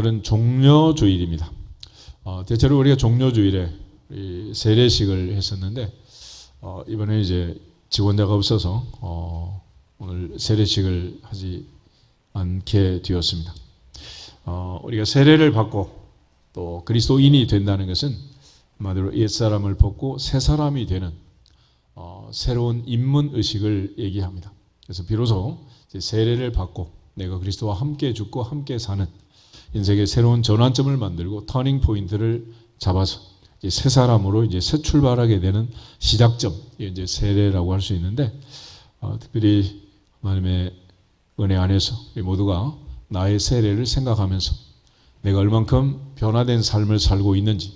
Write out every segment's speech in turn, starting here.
오늘은 종려주일입니다. 대체로 우리가 종려주일에 세례식을 했었는데 이번에 이제 지원자가 없어서 오늘 세례식을 하지 않게 되었습니다. 우리가 세례를 받고 또 그리스도인이 된다는 것은 한마디로 옛사람을 벗고 새 사람이 되는 새로운 인문의식을 얘기합니다. 그래서 비로소 세례를 받고 내가 그리스도와 함께 죽고 함께 사는 인생의 새로운 전환점을 만들고 터닝 포인트를 잡아서 새 사람으로 이제 새 출발하게 되는 시작점, 이제 세례라고 할 수 있는데 특별히 하나님의 은혜 안에서 우리 모두가 나의 세례를 생각하면서 내가 얼만큼 변화된 삶을 살고 있는지,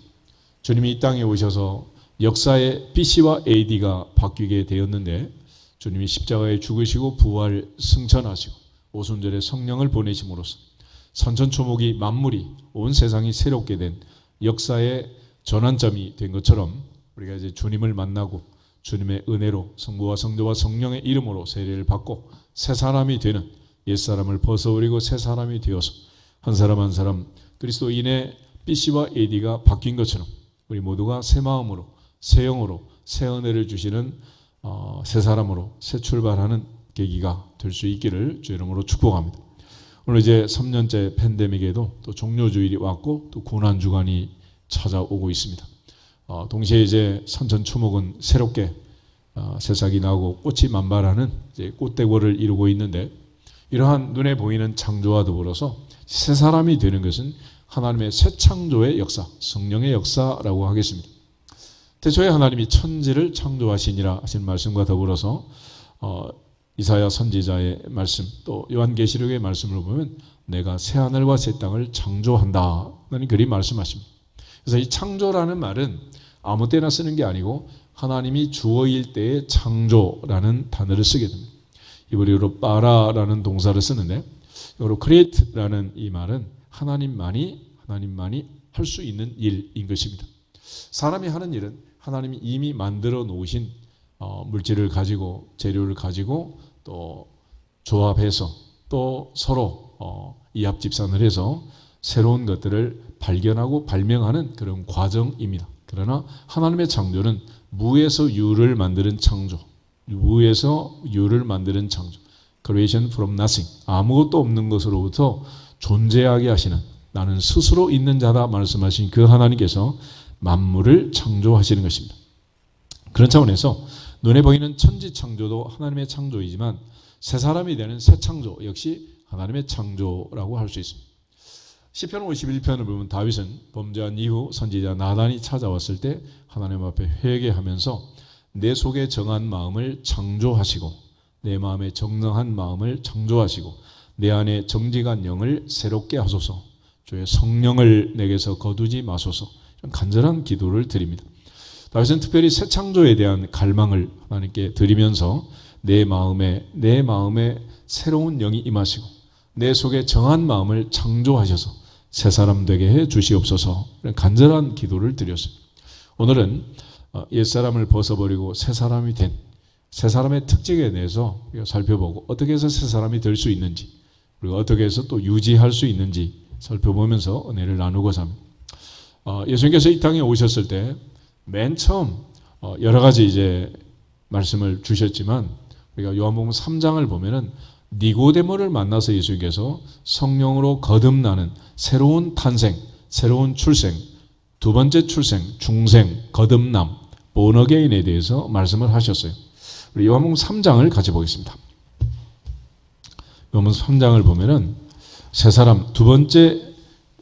주님이 이 땅에 오셔서 역사의 BC와 AD가 바뀌게 되었는데 주님이 십자가에 죽으시고 부활 승천하시고 오순절에 성령을 보내심으로써 선천초목이 만물이 온 세상이 새롭게 된 역사의 전환점이 된 것처럼 우리가 이제 주님을 만나고 주님의 은혜로 성부와 성자와 성령의 이름으로 세례를 받고 새 사람이 되는 옛사람을 벗어버리고 새 사람이 되어서 한 사람 한 사람 그리스도인의 BC와 AD가 바뀐 것처럼 우리 모두가 새 마음으로 새 영으로 새 은혜를 주시는 새 사람으로 새 출발하는 계기가 될 수 있기를 주 이름으로 축복합니다. 오늘 이제 3년째 팬데믹에도 또 종료주일이 왔고 또 고난주간이 찾아오고 있습니다. 동시에 이제 산천초목은 새롭게 새싹이 나고 꽃이 만발하는 이제 꽃대고를 이루고 있는데 이러한 눈에 보이는 창조와 더불어서 새 사람이 되는 것은 하나님의 새 창조의 역사, 성령의 역사라고 하겠습니다. 태초에 하나님이 천지를 창조하시니라 하신 말씀과 더불어서 이사야 선지자의 말씀 또 요한계시록의 말씀을 보면 내가 새 하늘과 새 땅을 창조한다는 그리 말씀하십니다. 그래서 이 창조라는 말은 아무 때나 쓰는 게 아니고 하나님이 주어일 때의 창조라는 단어를 쓰게 됩니다. 이브리어로 빠라라는 동사를 쓰는데 이거로 create라는 이 말은 하나님만이 할 수 있는 일인 것입니다. 사람이 하는 일은 하나님이 이미 만들어 놓으신 물질을 가지고 재료를 가지고 또 조합해서 또 서로 이합집산을 해서 새로운 것들을 발견하고 발명하는 그런 과정입니다. 그러나 하나님의 창조는 무에서 유를 만드는 창조, 무에서 유를 만드는 창조, creation from nothing, 아무것도 없는 것으로부터 존재하게 하시는 나는 스스로 있는 자다 말씀하신 그 하나님께서 만물을 창조하시는 것입니다. 그런 차원에서 눈에 보이는 천지 창조도 하나님의 창조이지만 새 사람이 되는 새 창조 역시 하나님의 창조라고 할 수 있습니다. 시편 51편을 보면 다윗은 범죄한 이후 선지자 나단이 찾아왔을 때 하나님 앞에 회개하면서 내 속에 정한 마음을 창조하시고 내 마음에 정정한 마음을 창조하시고 내 안에 정직한 영을 새롭게 하소서 주의 성령을 내게서 거두지 마소서 간절한 기도를 드립니다. 다윗은 특별히 새 창조에 대한 갈망을 하나님께 드리면서 내 마음에 새로운 영이 임하시고 내 속에 정한 마음을 창조하셔서 새 사람 되게 해 주시옵소서 간절한 기도를 드렸어요. 오늘은 옛사람을 벗어버리고 새 사람이 된 새 사람의 특징에 대해서 살펴보고 어떻게 해서 새 사람이 될 수 있는지 그리고 어떻게 해서 또 유지할 수 있는지 살펴보면서 은혜를 나누고자 합니다. 예수님께서 이 땅에 오셨을 때 맨 처음 여러 가지 이제 말씀을 주셨지만 우리가 요한복음 3장을 보면은 니고데모를 만나서 예수님께서 성령으로 거듭나는 새로운 탄생, 새로운 출생, 두 번째 출생, 중생, 거듭남, 본어게인에 대해서 말씀을 하셨어요. 우리 요한복음 3장을 같이 보겠습니다. 요한복음 3장을 보면은 새 사람, 두 번째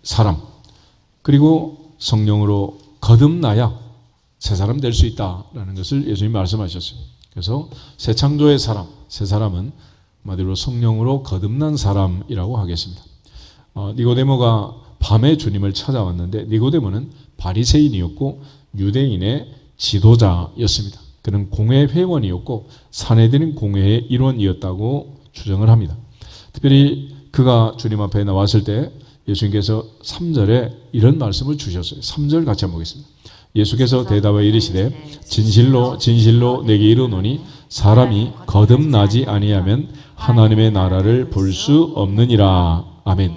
사람, 그리고 성령으로 거듭나야 새 사람 될 수 있다라는 것을 예수님이 말씀하셨어요. 그래서 새 창조의 사람, 새 사람은 한마디로 성령으로 거듭난 사람이라고 하겠습니다. 니고데모가 밤에 주님을 찾아왔는데 니고데모는 바리새인이었고 유대인의 지도자였습니다. 그는 공회 회원이었고 산헤드린 공회의 일원이었다고 추정을 합니다. 특별히 그가 주님 앞에 나왔을 때 예수님께서 3절에 이런 말씀을 주셨어요. 3절 같이 한번 보겠습니다. 예수께서 대답하여 이르시되 진실로 진실로 내게 이르노니 사람이 거듭나지 아니하면 하나님의 나라를 볼 수 없느니라. 아멘.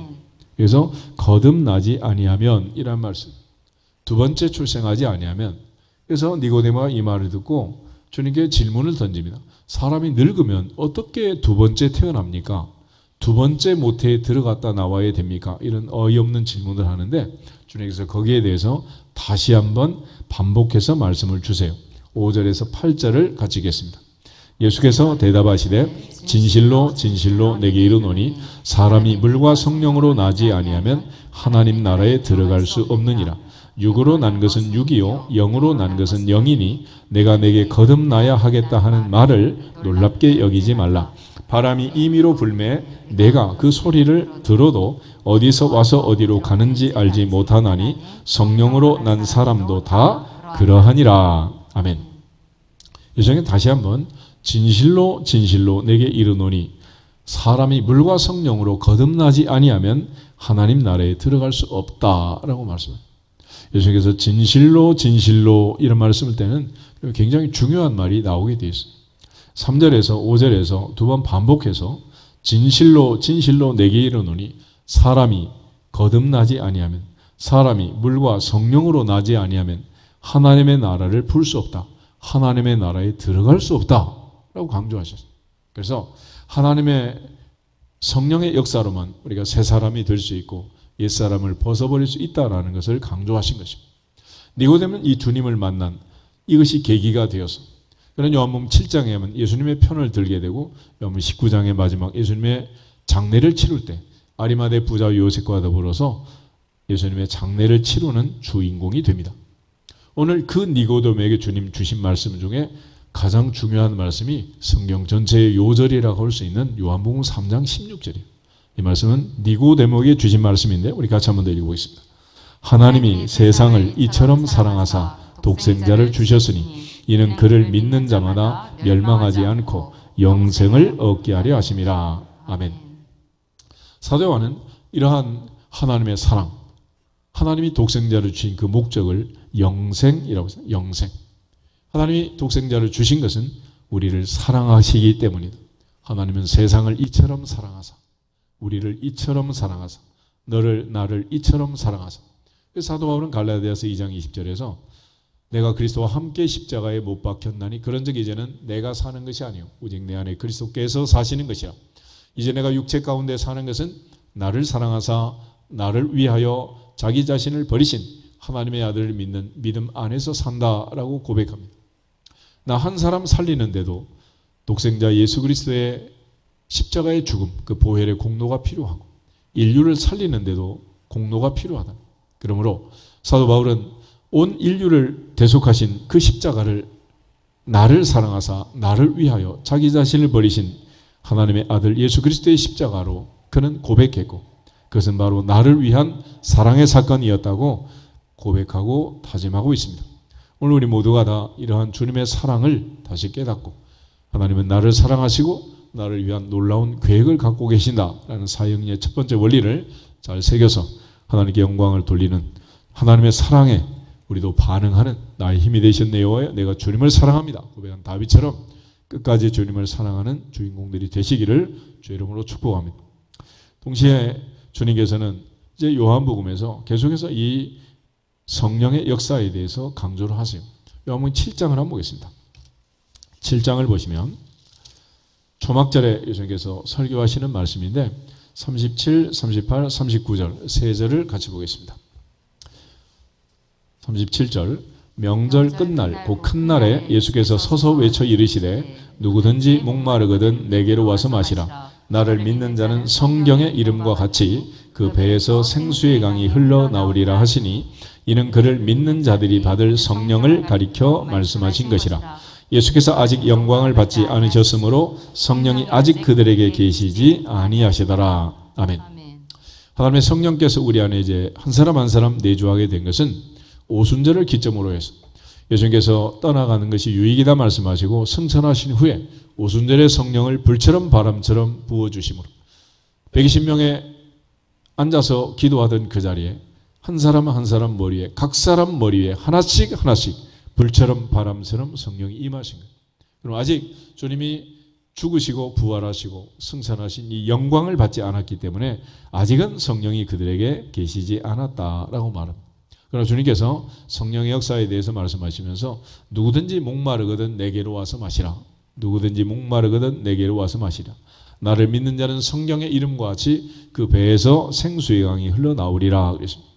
그래서 거듭나지 아니하면 이란 말씀. 두 번째 출생하지 아니하면. 그래서 니고데모가 이 말을 듣고 주님께 질문을 던집니다. 사람이 늙으면 어떻게 두 번째 태어납니까? 두 번째 모태에 들어갔다 나와야 됩니까? 이런 어이없는 질문을 하는데 주님께서 거기에 대해서 다시 한번 반복해서 말씀을 주세요. 5절에서 8절을 같이 읽겠습니다. 예수께서 대답하시되 진실로 진실로 내게 이르노니 사람이 물과 성령으로 나지 아니하면 하나님 나라에 들어갈 수 없느니라. 육으로 난 것은 육이요 영으로 난 것은 영이니 내가 내게 거듭나야 하겠다 하는 말을 놀랍게 여기지 말라. 바람이 임의로 불매 내가 그 소리를 들어도 어디서 와서 어디로 가는지 알지 못하나니 성령으로 난 사람도 다 그러하니라. 아멘. 예수님 다시 한번 진실로 진실로 내게 이르노니 사람이 물과 성령으로 거듭나지 아니하면 하나님 나라에 들어갈 수 없다라고 말씀합니다. 예수님께서 진실로 진실로 이런 말을 쓸 때는 굉장히 중요한 말이 나오게 되어 있어요. 3절에서 5절에서 두 번 반복해서 진실로 진실로 내게 이르노니 사람이 거듭나지 아니하면 사람이 물과 성령으로 나지 아니하면 하나님의 나라를 볼 수 없다. 하나님의 나라에 들어갈 수 없다 라고 강조하셨어요. 그래서 하나님의 성령의 역사로만 우리가 새 사람이 될 수 있고 옛사람을 벗어버릴 수 있다는 것을 강조하신 것입니다. 니고데모는 이 주님을 만난 이것이 계기가 되어서 그런 요한복음 7장에 하면 예수님의 편을 들게 되고 요한복음 19장의 마지막 예수님의 장례를 치룰 때 아리마대 부자 요셉과 더불어서 예수님의 장례를 치르는 주인공이 됩니다. 오늘 그 니고데모에게 주님 주신 말씀 중에 가장 중요한 말씀이 성경 전체의 요절이라고 할 수 있는 요한복음 3장 16절이에요. 이 말씀은 니고데모에게 주신 말씀인데 우리 같이 한번 더 읽어보겠습니다. 하나님이 세상을 이처럼 사랑하사 독생자를 주셨으니 이는 그를 믿는 자마다 멸망하지 않고 영생을 얻게 하려 하심이라. 아멘. 사도 요한은 이러한 하나님의 사랑, 하나님이 독생자를 주신 그 목적을 영생이라고 했어요. 영생. 하나님이 독생자를 주신 것은 우리를 사랑하시기 때문이다. 하나님은 세상을 이처럼 사랑하사 우리를 이처럼 사랑하사 너를 나를 이처럼 사랑하사. 사도 바울은 갈라디아서 2장 20절에서 내가 그리스도와 함께 십자가에 못 박혔나니 그런즉 이제는 내가 사는 것이 아니요 오직 내 안에 그리스도께서 사시는 것이라. 이제 내가 육체 가운데 사는 것은 나를 사랑하사 나를 위하여 자기 자신을 버리신 하나님의 아들을 믿는 믿음 안에서 산다라고 고백합니다. 나 한 사람 살리는데도 독생자 예수 그리스도의 십자가의 죽음, 그 보혈의 공로가 필요하고 인류를 살리는데도 공로가 필요하다. 그러므로 사도 바울은 온 인류를 대속하신 그 십자가를 나를 사랑하사 나를 위하여 자기 자신을 버리신 하나님의 아들 예수 그리스도의 십자가로 그는 고백했고 그것은 바로 나를 위한 사랑의 사건이었다고 고백하고 다짐하고 있습니다. 오늘 우리 모두가 다 이러한 주님의 사랑을 다시 깨닫고 하나님은 나를 사랑하시고 나를 위한 놀라운 계획을 갖고 계신다라는 사형리의 첫 번째 원리를 잘 새겨서 하나님께 영광을 돌리는 하나님의 사랑에 우리도 반응하는 나의 힘이 되셨네요. 내가 주님을 사랑합니다. 고백한 다윗처럼 끝까지 주님을 사랑하는 주인공들이 되시기를 주의 이름으로 축복합니다. 동시에 주님께서는 이제 요한복음에서 계속해서 이 성령의 역사에 대해서 강조를 하세요. 요한복음 7장을 한번 보겠습니다. 7장을 보시면 초막절에 예수님께서 설교하시는 말씀인데 37, 38, 39절 세 절을 같이 보겠습니다. 37절 명절 끝날 그 큰 날에 예수께서 서서 외쳐 이르시되 누구든지 목마르거든 내게로 와서 마시라. 나를 믿는 자는 성경의 이름과 같이 그 배에서 생수의 강이 흘러나오리라 하시니 이는 그를 믿는 자들이 받을 성령을 가리켜 말씀하신 것이라. 예수께서 아직 영광을 받지 않으셨으므로 성령이 아직 그들에게 계시지 아니하시더라. 아멘. 하나님의 성령께서 우리 안에 이제 한 사람 한 사람 내주하게 된 것은 오순절을 기점으로 해서 예수님께서 떠나가는 것이 유익이다 말씀하시고 승천하신 후에 오순절의 성령을 불처럼 바람처럼 부어주심으로 120명에 앉아서 기도하던 그 자리에 한 사람 한 사람 머리에 각 사람 머리에 하나씩 불처럼 바람처럼 성령이 임하신 거예요. 그럼 아직 주님이 죽으시고 부활하시고 승천하신 이 영광을 받지 않았기 때문에 아직은 성령이 그들에게 계시지 않았다라고 말합니다. 그러나 주님께서 성령의 역사에 대해서 말씀하시면서 누구든지 목마르거든 내게로 와서 마시라. 누구든지 목마르거든 내게로 와서 마시라. 나를 믿는 자는 성경의 이름과 같이 그 배에서 생수의 강이 흘러나오리라 그랬습니다.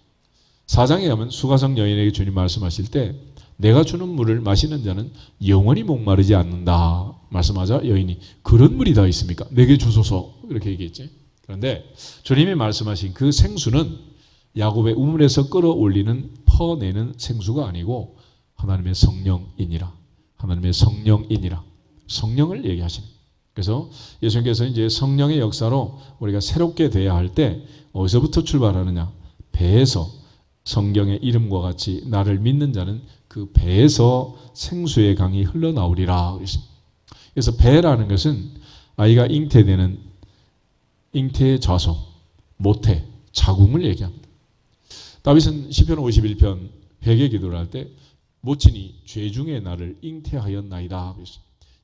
4장에 가면 수가성 여인에게 주님 말씀하실 때 내가 주는 물을 마시는 자는 영원히 목마르지 않는다 말씀하자 여인이 그런 물이 다 있습니까? 내게 주소서 이렇게 얘기했지. 그런데 주님이 말씀하신 그 생수는 야곱의 우물에서 끌어올리는 퍼내는 생수가 아니고 하나님의 성령이니라. 하나님의 성령이니라. 성령을 얘기하시는. 그래서 예수님께서 이제 성령의 역사로 우리가 새롭게 돼야 할 때 어디서부터 출발하느냐? 배에서 성경의 이름과 같이 나를 믿는 자는 그 배에서 생수의 강이 흘러나오리라. 그래서 배라는 것은 아이가 잉태되는 잉태의 좌소, 모태, 자궁을 얘기합니다. 다윗은 시편 51편 회개 기도를 할 때 모친이 죄 중에 나를 잉태하였나이다.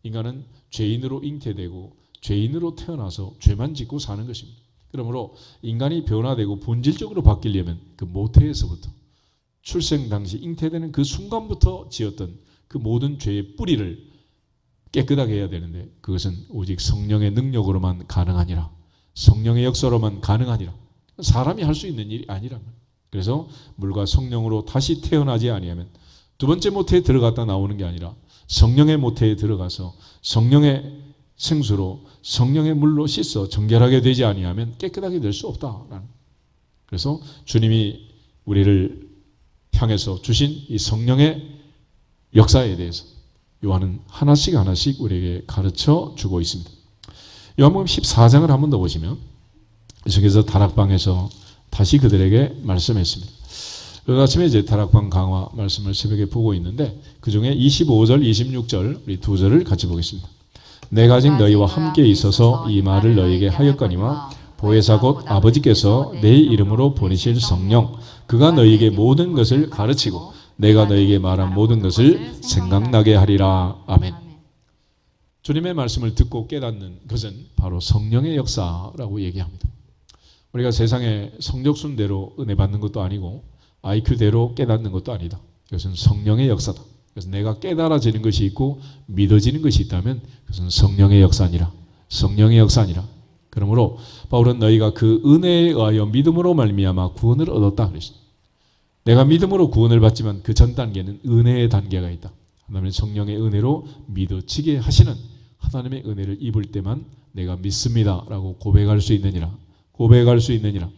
인간은 죄인으로 잉태되고 죄인으로 태어나서 죄만 짓고 사는 것입니다. 그러므로 인간이 변화되고 본질적으로 바뀌려면 그 모태에서부터 출생 당시 잉태되는 그 순간부터 지었던 그 모든 죄의 뿌리를 깨끗하게 해야 되는데 그것은 오직 성령의 능력으로만 가능하니라. 성령의 역사로만 가능하니라. 사람이 할 수 있는 일이 아니란 말이에요. 그래서 물과 성령으로 다시 태어나지 아니하면 두 번째 모태에 들어갔다 나오는 게 아니라 성령의 모태에 들어가서 성령의 생수로 성령의 물로 씻어 정결하게 되지 아니하면 깨끗하게 될 수 없다라는. 그래서 주님이 우리를 향해서 주신 이 성령의 역사에 대해서 요한은 하나씩 하나씩 우리에게 가르쳐 주고 있습니다. 요한복음 14장을 한 번 더 보시면 예수께서 다락방에서 다시 그들에게 말씀했습니다. 오늘 아침에 이제 다락방 강화 말씀을 새벽에 보고 있는데 그 중에 25절, 26절 우리 두 절을 같이 보겠습니다. 내가 아직 너희와 함께 있어서 이 말을 너희에게 하였거니와 보혜사 곧 아버지께서 내 이름으로 보내실 성령 그가 너희에게 모든 것을 가르치고 내가 너희에게 말한 모든 것을 생각나게 하리라. 아멘. 주님의 말씀을 듣고 깨닫는 것은 바로 성령의 역사라고 얘기합니다. 우리가 세상에 성적순대로 은혜 받는 것도 아니고 IQ대로 깨닫는 것도 아니다. 이것은 성령의 역사다. 그래서 내가 깨달아지는 것이 있고 믿어지는 것이 있다면 그것은 성령의 역사니라. 성령의 역사니라. 그러므로 바울은 너희가 그 은혜에 의하여 믿음으로 말미암아 구원을 얻었다 그랬습니다. 내가 믿음으로 구원을 받지만 그 전 단계는 은혜의 단계가 있다. 하나님의 성령의 은혜로 믿어지게 하시는 하나님의 은혜를 입을 때만 내가 믿습니다 라고 고백할 수 있느니라. 고백할 수 있느니라.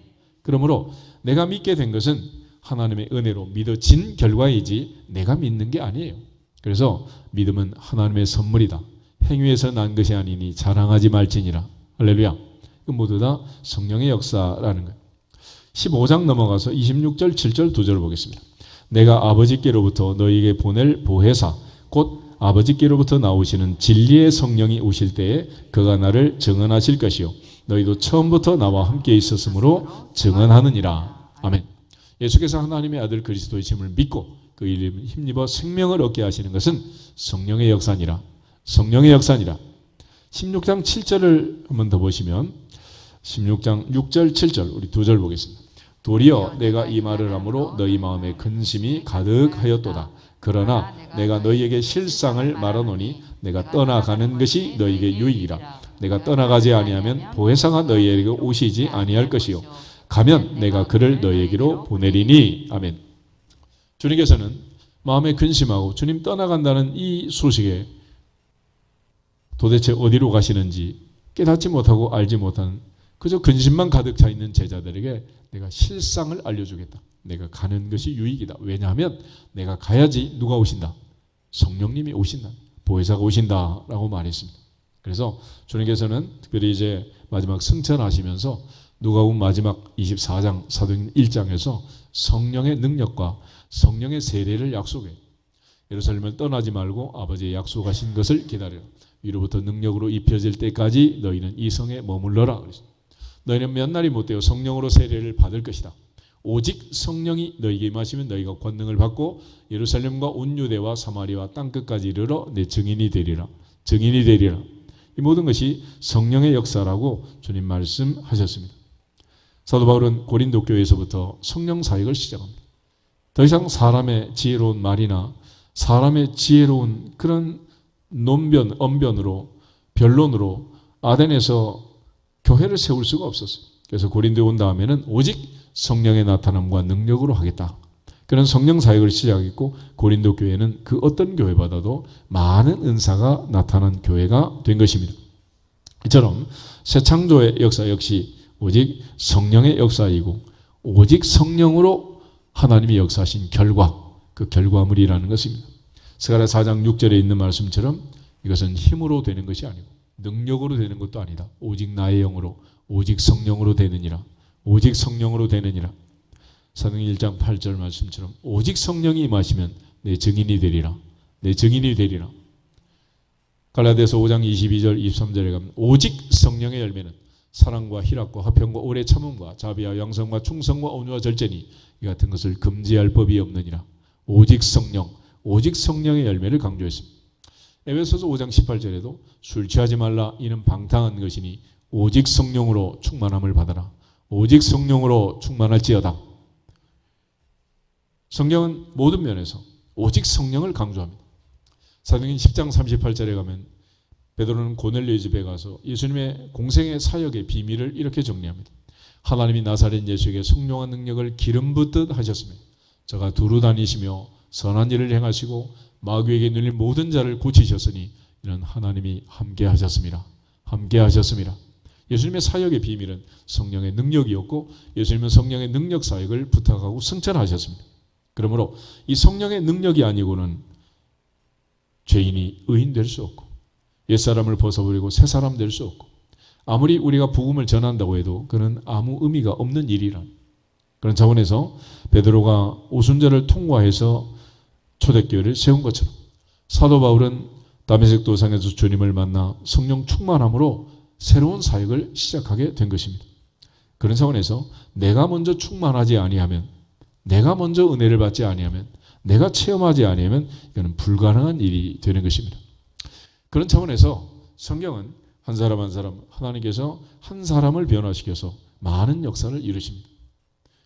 그러므로 내가 믿게 된 것은 하나님의 은혜로 믿어진 결과이지 내가 믿는 게 아니에요. 그래서 믿음은 하나님의 선물이다. 행위에서 난 것이 아니니 자랑하지 말지니라. 할렐루야. 그 모두 다 성령의 역사라는 거예요. 15장 넘어가서 26절, 7절, 2절을 보겠습니다. 내가 아버지께로부터 너희에게 보낼 보혜사 곧 아버지께로부터 나오시는 진리의 성령이 오실 때에 그가 나를 증언하실 것이요 너희도 처음부터 나와 함께 있었으므로 증언하느니라. 아멘. 예수께서 하나님의 아들 그리스도이심을 믿고 그 이름을 힘입어 생명을 얻게 하시는 것은 성령의 역사니라. 성령의 역사니라. 16장 7절을 한번 더 보시면 16장 6절 7절 우리 두 절 보겠습니다. 도리어 내가 이 말을 함으로 너희 마음에 근심이 가득하였도다. 그러나 내가 너희에게 실상을 말하노니 내가 떠나가는 것이 너희에게 유익이라. 내가 떠나가지 아니하면 보혜사가 너희에게 오시지 아니할 것이요 가면 내가 그를 너희에게로 보내리니. 아멘. 주님께서는 마음에 근심하고 주님 떠나간다는 이 소식에 도대체 어디로 가시는지 깨닫지 못하고 알지 못하는 그저 근심만 가득 차 있는 제자들에게 내가 실상을 알려주겠다. 내가 가는 것이 유익이다. 왜냐하면 내가 가야지 누가 오신다? 성령님이 오신다. 보혜사가 오신다라고 말했습니다. 그래서 주님께서는 특별히 이제 마지막 승천하시면서 누가복음 마지막 24장 사도행전 1장에서 성령의 능력과 성령의 세례를 약속해요. 예루살렘을 떠나지 말고 아버지의 약속하신 것을 기다려라. 위로부터 능력으로 입혀질 때까지 너희는 이 성에 머물러라. 너희는 몇 날이 못되어 성령으로 세례를 받을 것이다. 오직 성령이 너희에게 임하시면 너희가 권능을 받고 예루살렘과 온 유대와 사마리아와 땅끝까지 이르러 내 증인이 되리라. 증인이 되리라. 이 모든 것이 성령의 역사라고 주님 말씀하셨습니다. 사도 바울은 고린도 교회에서부터 성령 사역을 시작합니다. 더 이상 사람의 지혜로운 말이나 사람의 지혜로운 그런 논변, 언변으로, 변론으로 아덴에서 교회를 세울 수가 없었어요. 그래서 고린도에 온 다음에는 오직 성령의 나타남과 능력으로 하겠다. 그런 성령 사역을 시작했고 고린도 교회는 그 어떤 교회보다도 많은 은사가 나타난 교회가 된 것입니다. 이처럼 새 창조의 역사 역시 오직 성령의 역사이고 오직 성령으로 하나님이 역사하신 결과, 그 결과물이라는 것입니다. 스가랴 4장 6절에 있는 말씀처럼 이것은 힘으로 되는 것이 아니고 능력으로 되는 것도 아니다. 오직 나의 영으로 오직 성령으로 되느니라. 오직 성령으로 되느니라. 사도행전 1장 8절 말씀처럼 오직 성령이 임하시면 내 증인이 되리라. 내 증인이 되리라. 갈라디아서 5장 22절 23절에 가면 오직 성령의 열매는 사랑과 희락과 화평과 오래 참음과 자비와 양성과 충성과 온유와 절제니 이 같은 것을 금지할 법이 없느니라. 오직 성령, 오직 성령의 열매를 강조했습니다. 에베소서 5장 18절에도 술 취하지 말라 이는 방탕한 것이니 오직 성령으로 충만함을 받아라. 오직 성령으로 충만할지어다. 성경은 모든 면에서 오직 성령을 강조합니다. 사도행전 10장 38절에 가면 베드로는 고넬료의 집에 가서 예수님의 공생의 사역의 비밀을 이렇게 정리합니다. 하나님이 나사렛 예수에게 성령과 능력을 기름 붓듯 하셨으며 저가 두루 다니시며 선한 일을 행하시고 마귀에게 눌린 모든 자를 고치셨으니 이는 하나님이 함께 하셨습니다. 함께 하셨습니다. 예수님의 사역의 비밀은 성령의 능력이었고 예수님은 성령의 능력 사역을 부탁하고 승천하셨습니다. 그러므로 이 성령의 능력이 아니고는 죄인이 의인 될 수 없고 옛사람을 벗어버리고 새 사람 될 수 없고 아무리 우리가 복음을 전한다고 해도 그는 아무 의미가 없는 일이란 그런 차원에서 베드로가 오순절을 통과해서 초대교회를 세운 것처럼 사도 바울은 다메섹 도상에서 주님을 만나 성령 충만함으로 새로운 사역을 시작하게 된 것입니다. 그런 차원에서 내가 먼저 충만하지 아니하면 내가 먼저 은혜를 받지 아니하면 내가 체험하지 아니하면 이거는 불가능한 일이 되는 것입니다. 그런 차원에서 성경은 한 사람 한 사람 하나님께서 한 사람을 변화시켜서 많은 역사를 이루십니다.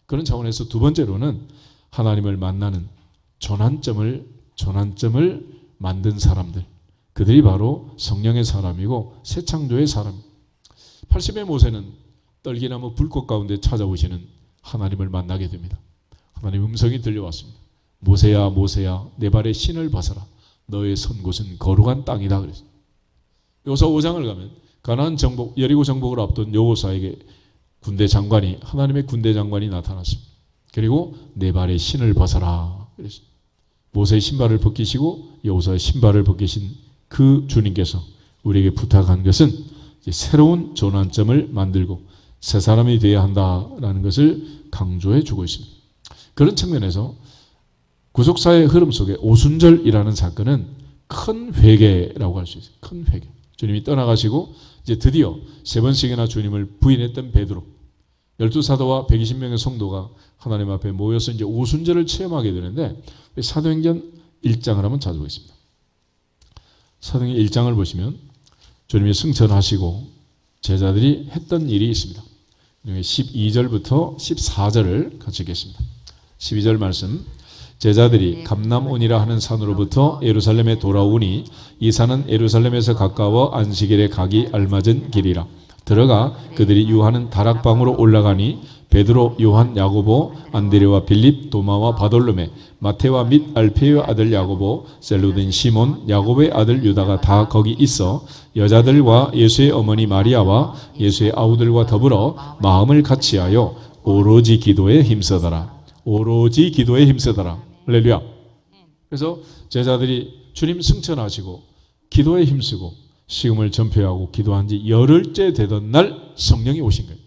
그런 차원에서 두 번째로는 하나님을 만나는 전환점을 만든 사람들 그들이 바로 성령의 사람이고 새 창조의 사람 80의 모세는 떨기나무 불꽃 가운데 찾아오시는 하나님을 만나게 됩니다. 하나님의 음성이 들려왔습니다. 모세야 모세야 내 발에 신을 벗어라 너의 선 곳은 거룩한 땅이다 그랬어요. 여호수아 5장을 가면 가나안 정복 여리고 정복을 앞둔 여호수아에게 군대 장관이 하나님의 군대 장관이 나타났습니다. 그리고 내 발에 신을 벗어라 그랬어요. 모세의 신발을 벗기시고 여호수아의 신발을 벗기신 그 주님께서 우리에게 부탁한 것은 이제 새로운 전환점을 만들고 새 사람이 되어야 한다라는 것을 강조해 주고 있습니다. 그런 측면에서 구속사의 흐름 속에 오순절이라는 사건은 큰 회개라고 할 수 있어요. 큰 회개. 주님이 떠나가시고 이제 드디어 세 번씩이나 주님을 부인했던 베드로 12사도와 120명의 성도가 하나님 앞에 모여서 이제 오순절을 체험하게 되는데 사도행전 1장을 한번 찾아보겠습니다. 사도행전 1장을 보시면 주님이 승천하시고 제자들이 했던 일이 있습니다. 12절부터 14절을 같이 읽겠습니다. 12절 말씀 제자들이 감람온이라 하는 산으로부터 예루살렘에 돌아오니 이 산은 예루살렘에서 가까워 안식일에 가기 알맞은 길이라 들어가 그들이 유하는 다락방으로 올라가니 베드로, 요한, 야고보, 안드레와 빌립, 도마와 바돌로메, 마테와 및 알페의 아들 야고보, 셀로된 시몬, 야고보의 아들 유다가 다 거기 있어 여자들과 예수의 어머니 마리아와 예수의 아우들과 더불어 마음을 같이하여 오로지 기도에 힘쓰더라. 오로지 기도에 힘쓰더라. 할렐루야. 그래서 제자들이 주님 승천하시고 기도에 힘쓰고 시험을 전폐하고 기도한 지 열흘째 되던 날 성령이 오신 거예요.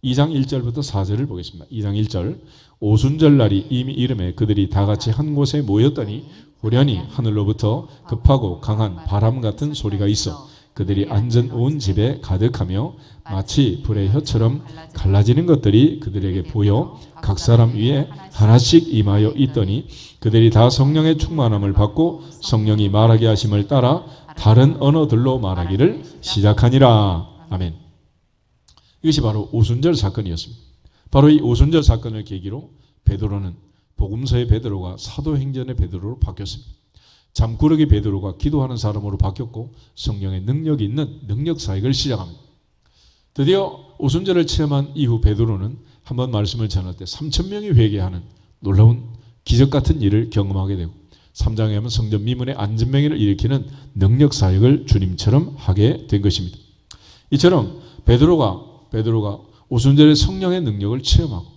2장 1절부터 4절을 보겠습니다. 2장 1절 오순절 날이 이미 이름에 그들이 다 같이 한 곳에 모였더니 후련히 하늘로부터 급하고 강한 바람 같은 소리가 있어 그들이 앉은 온 집에 가득하며 마치 불의 혀처럼 갈라지는 것들이 그들에게 보여 각 사람 위에 하나씩 임하여 있더니 그들이 다 성령의 충만함을 받고 성령이 말하게 하심을 따라 다른 언어들로 말하기를 시작하니라. 아멘. 이것이 바로 오순절 사건이었습니다. 바로 이 오순절 사건을 계기로 베드로는 복음서의 베드로가 사도행전의 베드로로 바뀌었습니다. 잠꾸러기 베드로가 기도하는 사람으로 바뀌었고 성령의 능력이 있는 능력 사역을 시작합니다. 드디어 오순절을 체험한 이후 베드로는 한번 말씀을 전할 때 3,000명이 회개하는 놀라운 기적 같은 일을 경험하게 되고 3장에 하면 성전 미문의 안전명예를 일으키는 능력 사역을 주님처럼 하게 된 것입니다. 이처럼 베드로가 오순절의 성령의 능력을 체험하고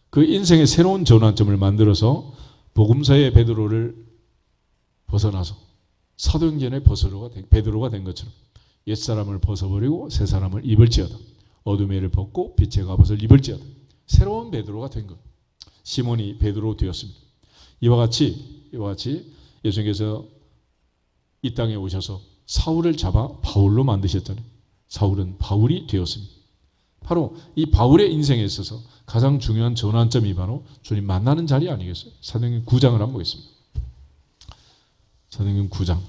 그 인생의 새로운 전환점을 만들어서 복음서의 베드로를 벗어나서 사도행전의 베드로가 된 것처럼 옛사람을 벗어버리고 새사람을 입을지어다. 어둠의 일을 벗고 빛의 갑옷을 입을지어다. 새로운 베드로가 된 것. 시몬이 베드로 되었습니다. 이와 같이 예수님께서 이 땅에 오셔서 사울을 잡아 바울로 만드셨잖아요. 사울은 바울이 되었습니다. 바로 이 바울의 인생에 있어서 가장 중요한 전환점이 바로 주님 만나는 자리 아니겠어요? 사도행전 9장을 한번 보겠습니다. 사도행전 9장.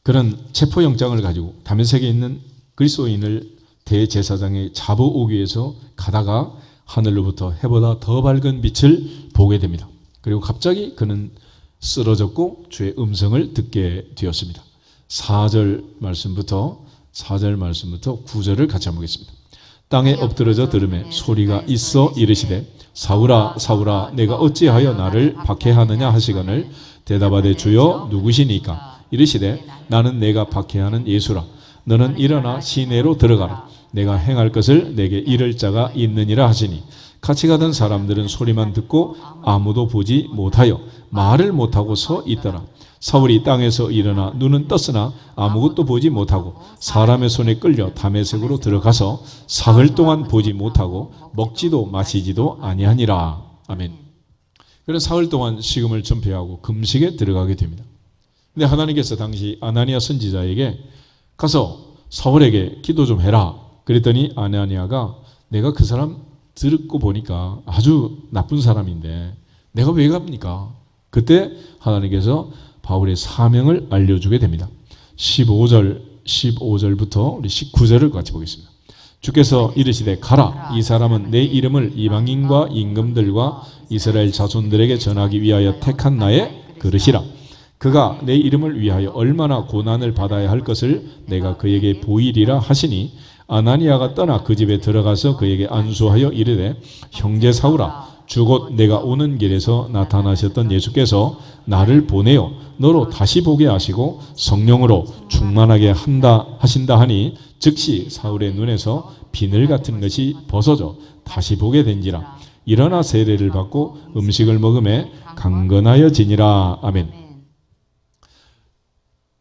그는 체포영장을 가지고 다메섹에 있는 그리스도인을 대제사장에 잡아오기 위해서 가다가 하늘로부터 해보다 더 밝은 빛을 보게 됩니다. 그리고 갑자기 그는 쓰러졌고 주의 음성을 듣게 되었습니다. 4절 말씀부터 9절을 같이 한번 보겠습니다. 땅에 엎드러져 들음에 소리가 있어 이르시되 사울아 사울아 내가 어찌하여 나를 박해하느냐 하시거늘 대답하되 주여 누구시니까 이르시되 나는 내가 박해하는 예수라. 너는 일어나 시내로 들어가라. 내가 행할 것을 내게 이를 자가 있느니라 하시니 같이 가던 사람들은 소리만 듣고 아무도 보지 못하여 말을 못하고 서 있더라. 사울이 땅에서 일어나 눈은 떴으나 아무것도 보지 못하고 사람의 손에 끌려 다메섹으로 들어가서 사흘 동안 보지 못하고 먹지도 마시지도 아니하니라. 아멘. 그래서 사흘 동안 식음을 전폐하고 금식에 들어가게 됩니다. 근데 하나님께서 당시 아나니아 선지자에게 가서 사울에게 기도 좀 해라. 그랬더니 아나니아가 내가 그 사람 듣고 보니까 아주 나쁜 사람인데 내가 왜 갑니까? 그때 하나님께서 바울의 사명을 알려주게 됩니다. 15절부터 우리 19절을 같이 보겠습니다. 주께서 이르시되 가라. 이 사람은 내 이름을 이방인과 임금들과 이스라엘 자손들에게 전하기 위하여 택한 나의 그릇이라. 그가 내 이름을 위하여 얼마나 고난을 받아야 할 것을 내가 그에게 보이리라 하시니 아나니아가 떠나 그 집에 들어가서 그에게 안수하여 이르되 형제 사울아 주 곧 내가 오는 길에서 나타나셨던 예수께서 나를 보내어 너로 다시 보게 하시고 성령으로 충만하게 하신다 하니 즉시 사울의 눈에서 비늘 같은 것이 벗어져 다시 보게 된지라. 일어나 세례를 받고 음식을 먹음에 강건하여지니라. 아멘.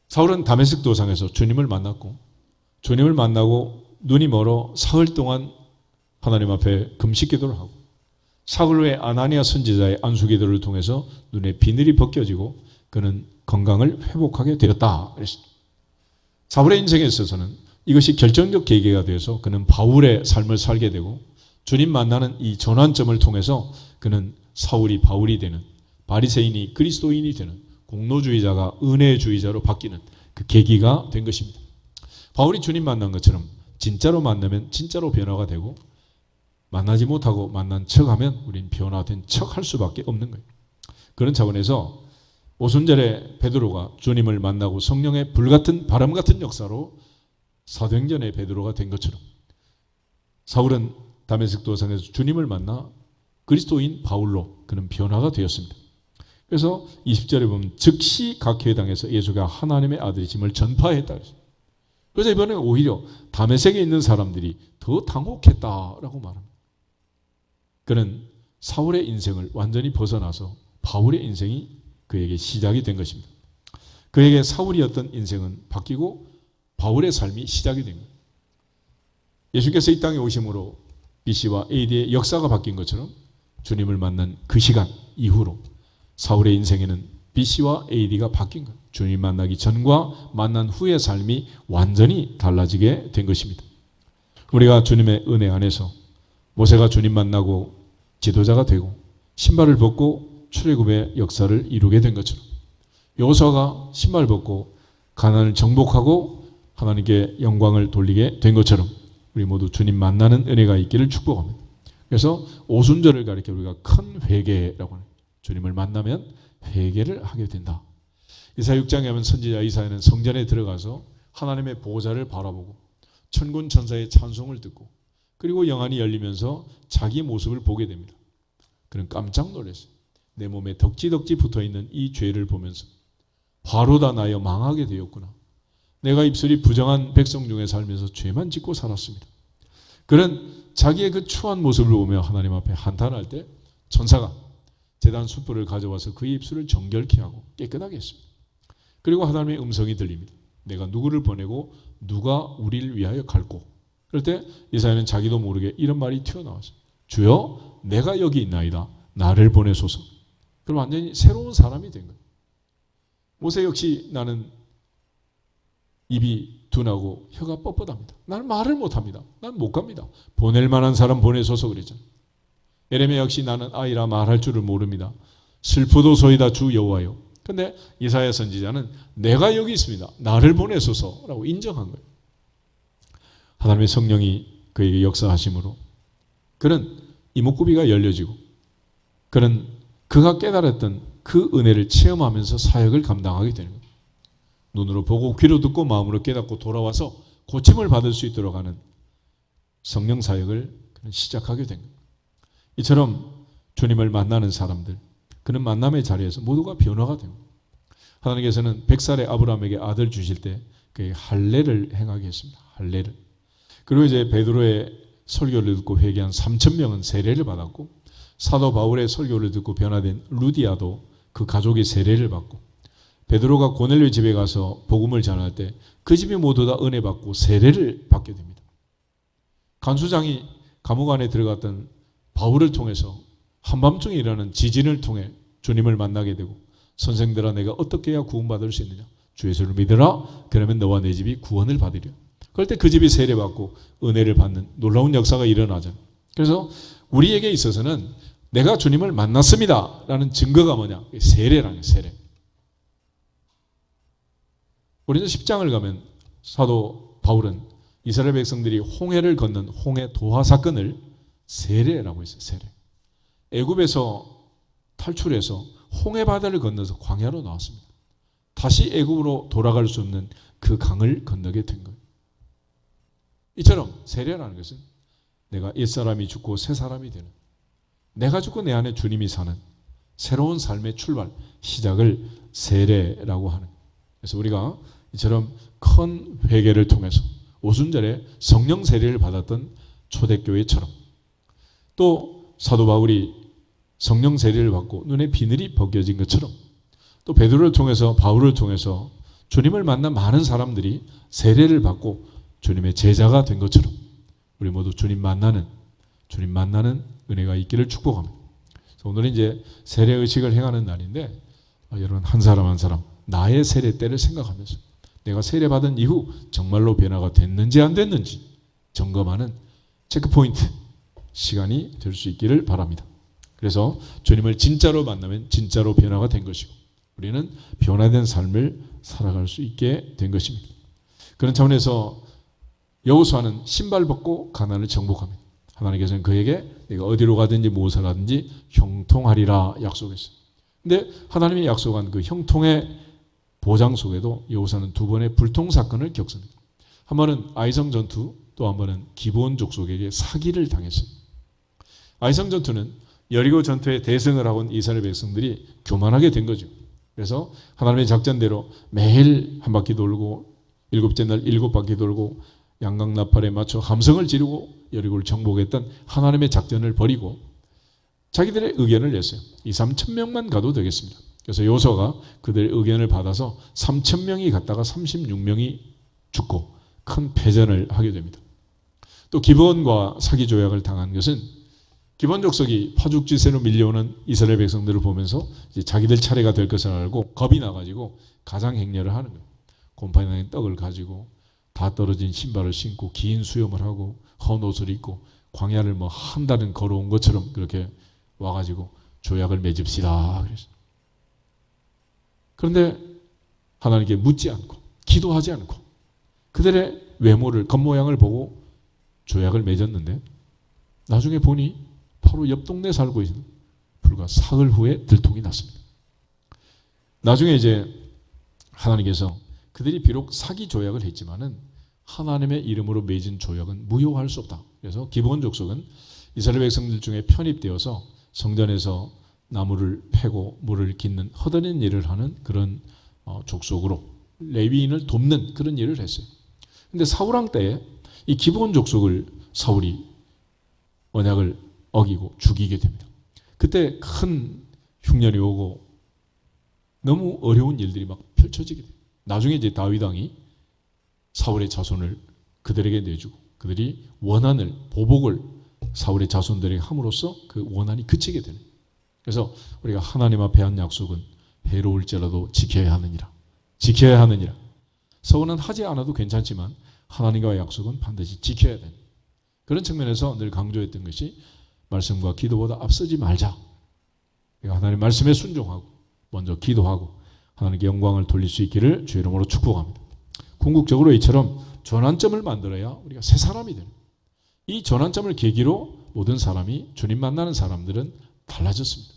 사울은 다메섹 도상에서 주님을 만나고 눈이 멀어 사흘 동안 하나님 앞에 금식 기도를 하고 사흘 후에 아나니아 선지자의 안수 기도를 통해서 눈에 비늘이 벗겨지고 그는 건강을 회복하게 되었다. 사울의 인생에 있어서는 이것이 결정적 계기가 되어서 그는 바울의 삶을 살게 되고 주님 만나는 이 전환점을 통해서 그는 사울이 바울이 되는 바리새인이 그리스도인이 되는 공로주의자가 은혜주의자로 바뀌는 그 계기가 된 것입니다. 바울이 주님 만난 것처럼 진짜로 만나면 진짜로 변화가 되고 만나지 못하고 만난 척하면 우린 변화된 척할 수밖에 없는 거예요. 그런 차원에서 오순절에 베드로가 주님을 만나고 성령의 불같은 바람 같은 역사로 사도행전의 베드로가 된 것처럼 사울은 다메섹 도상에서 주님을 만나 그리스도인 바울로 그는 변화가 되었습니다. 그래서 20절에 보면 즉시 각 회당에서 예수가 하나님의 아들이심을 전파했다. 그래서 이번에 오히려 다메섹에 있는 사람들이 더 당혹했다라고 말합니다. 그는 사울의 인생을 완전히 벗어나서 바울의 인생이 그에게 시작이 된 것입니다. 그에게 사울이었던 인생은 바뀌고 바울의 삶이 시작이 된 거예요. 예수께서 이 땅에 오심으로 BC와 AD의 역사가 바뀐 것처럼 주님을 만난 그 시간 이후로 사울의 인생에는 BC와 AD가 바뀐 거예요. 주님 만나기 전과 만난 후의 삶이 완전히 달라지게 된 것입니다. 우리가 주님의 은혜 안에서 모세가 주님 만나고 지도자가 되고 신발을 벗고 출애굽의 역사를 이루게 된 것처럼 여호수아가 신발 벗고 가나안을 정복하고 하나님께 영광을 돌리게 된 것처럼 우리 모두 주님 만나는 은혜가 있기를 축복합니다. 그래서 오순절을 가리켜 우리가 큰 회개라고 하는, 주님을 만나면 회개를 하게 된다. 이사야 6장에 하면 선지자 이사야는 성전에 들어가서 하나님의 보좌를 바라보고 천군 천사의 찬송을 듣고 그리고 영안이 열리면서 자기 모습을 보게 됩니다. 그는 깜짝 놀랐어요. 내 몸에 덕지덕지 붙어있는 이 죄를 보면서 바로다 나여 망하게 되었구나. 내가 입술이 부정한 백성 중에 살면서 죄만 짓고 살았습니다. 그는 자기의 그 추한 모습을 보며 하나님 앞에 한탄할 때 천사가 제단 숯불을 가져와서 그의 입술을 정결케 하고 깨끗하게 했습니다. 그리고 하나님의 음성이 들립니다. 내가 누구를 보내고 누가 우리를 위하여 갈고. 그럴 때 이사야는 자기도 모르게 이런 말이 튀어나왔어요. 주여 내가 여기 있나이다. 나를 보내소서. 그럼 완전히 새로운 사람이 된 거예요. 모세 역시 나는 입이 둔하고 혀가 뻣뻣합니다. 나는 말을 못합니다. 난 못 갑니다. 보낼 만한 사람 보내소서 그랬잖아요. 예레미야 역시 나는 아이라 말할 줄을 모릅니다. 슬프도소이다 주 여호와여. 근데 이사야 선지자는 내가 여기 있습니다. 나를 보내소서라고 인정한 거예요. 하나님의 성령이 그에게 역사하심으로 그는 이목구비가 열려지고 그는 그가 깨달았던 그 은혜를 체험하면서 사역을 감당하게 되는 거예요. 눈으로 보고 귀로 듣고 마음으로 깨닫고 돌아와서 고침을 받을 수 있도록 하는 성령 사역을 그는 시작하게 된 거예요. 이처럼 주님을 만나는 사람들, 그는 만남의 자리에서 모두가 변화가 됩니다. 하나님께서는 100살의 아브라함에게 아들 주실 때 그의 할례를 행하게 했습니다. 할례를. 그리고 이제 베드로의 설교를 듣고 회개한 3,000명은 세례를 받았고 사도 바울의 설교를 듣고 변화된 루디아도 그 가족이 세례를 받고 베드로가 고넬료 집에 가서 복음을 전할 때 그 집이 모두 다 은혜 받고 세례를 받게 됩니다. 간수장이 감옥 안에 들어갔던 바울을 통해서 한밤중에 일어나는 지진을 통해 주님을 만나게 되고 선생들아 내가 어떻게 해야 구원받을 수 있느냐? 주 예수를 믿으라 그러면 너와 내 집이 구원을 받으리라. 그럴 때 그 집이 세례받고 은혜를 받는 놀라운 역사가 일어나죠. 그래서 우리에게 있어서는 내가 주님을 만났습니다 라는 증거가 뭐냐? 세례라는 세례. 우리는 10장을 가면 사도 바울은 이스라엘 백성들이 홍해를 건넌 홍해 도하 사건을 세례라고 했어요. 세례. 애굽에서 탈출해서 홍해 바다를 건너서 광야로 나왔습니다. 다시 애굽으로 돌아갈 수 없는 그 강을 건너게 된 거예요. 이처럼 세례라는 것은 내가 옛사람이 죽고 새 사람이 되는, 내가 죽고 내 안에 주님이 사는 새로운 삶의 출발, 시작을 세례라고 하는. 그래서 우리가 이처럼 큰 회개를 통해서 오순절에 성령 세례를 받았던 초대교회처럼 또 사도 바울이 성령 세례를 받고 눈에 비늘이 벗겨진 것처럼 또 베드로를 통해서 바울을 통해서 주님을 만난 많은 사람들이 세례를 받고 주님의 제자가 된 것처럼 우리 모두 주님 만나는 은혜가 있기를 축복합니다. 그래서 오늘은 이제 세례 의식을 행하는 날인데 여러분 한 사람 한 사람 나의 세례 때를 생각하면서 내가 세례 받은 이후 정말로 변화가 됐는지 안 됐는지 점검하는 체크포인트 시간이 될 수 있기를 바랍니다. 그래서 주님을 진짜로 만나면 진짜로 변화가 된 것이고 우리는 변화된 삶을 살아갈 수 있게 된 것입니다. 그런 차원에서 여호수아는 신발 벗고 가나안을 정복합니다. 하나님께서는 그에게 내가 어디로 가든지 무엇을 하든지 형통하리라 약속했어요. 근데 하나님이 약속한 그 형통의 보장 속에도 여호수아는 두 번의 불통 사건을 겪습니다. 한 번은 아이성 전투, 또 한 번은 기브온 족속에게 사기를 당했어요. 아이성 전투는 여리고 전투에 대승을 하고 온 이스라엘 백성들이 교만하게 된 거죠. 그래서 하나님의 작전대로 매일 한 바퀴 돌고 일곱째 날 7바퀴 돌고 양강나팔에 맞춰 함성을 지르고 여리고를 정복했던 하나님의 작전을 버리고 자기들의 의견을 냈어요. 2,000~3,000명만 가도 되겠습니다. 그래서 여호수아가 그들의 의견을 받아서 3,000명이 갔다가 36명이 죽고 큰 패전을 하게 됩니다. 또 기브온과 사기 조약을 당한 것은 기브온 족속이 파죽지세로 밀려오는 이스라엘 백성들을 보면서 이제 자기들 차례가 될 것을 알고 겁이 나가지고 가장 행렬을 하는 거예요. 곰팡이 떡을 가지고 다 떨어진 신발을 신고 긴 수염을 하고 헌 옷을 입고 광야를 뭐 한 달은 걸어온 것처럼 그렇게 와가지고 조약을 맺읍시다 그랬어요. 그런데 하나님께 묻지 않고 기도하지 않고 그들의 외모를 겉모양을 보고 조약을 맺었는데 나중에 보니 바로 옆 동네 살고 있는 불과 사흘 후에 들통이 났습니다. 나중에 이제 하나님께서 그들이 비록 사기 조약을 했지만은 하나님의 이름으로 맺은 조약은 무효할 수 없다. 그래서 기브온 족속은 이스라엘 백성들 중에 편입되어서 성전에서 나무를 패고 물을 깃는 허드렛 일을 하는 그런 족속으로 레위인을 돕는 그런 일을 했어요. 근데 사울 왕 때에 이 기브온 족속을 사울이 언약을 어기고 죽이게 됩니다. 그때 큰 흉년이 오고 너무 어려운 일들이 막 펼쳐지게 돼요. 나중에 이제 다윗 왕이 사울의 자손을 그들에게 내주고 그들이 원한을 보복을 사울의 자손들에게 함으로써 그 원한이 그치게 되는. 그래서 우리가 하나님 앞에 한 약속은 해로울지라도 지켜야 하느니라. 지켜야 하느니라. 서원은 하지 않아도 괜찮지만 하나님과의 약속은 반드시 지켜야 되는. 그런 측면에서 늘 강조했던 것이 말씀과 기도보다 앞서지 말자. 하나님 말씀에 순종하고 먼저 기도하고 하나님께 영광을 돌릴 수 있기를 주의 이름으로 축복합니다. 궁극적으로 이처럼 전환점을 만들어야 우리가 새 사람이 되는. 이 전환점을 계기로 모든 사람이 주님 만나는 사람들은 달라졌습니다.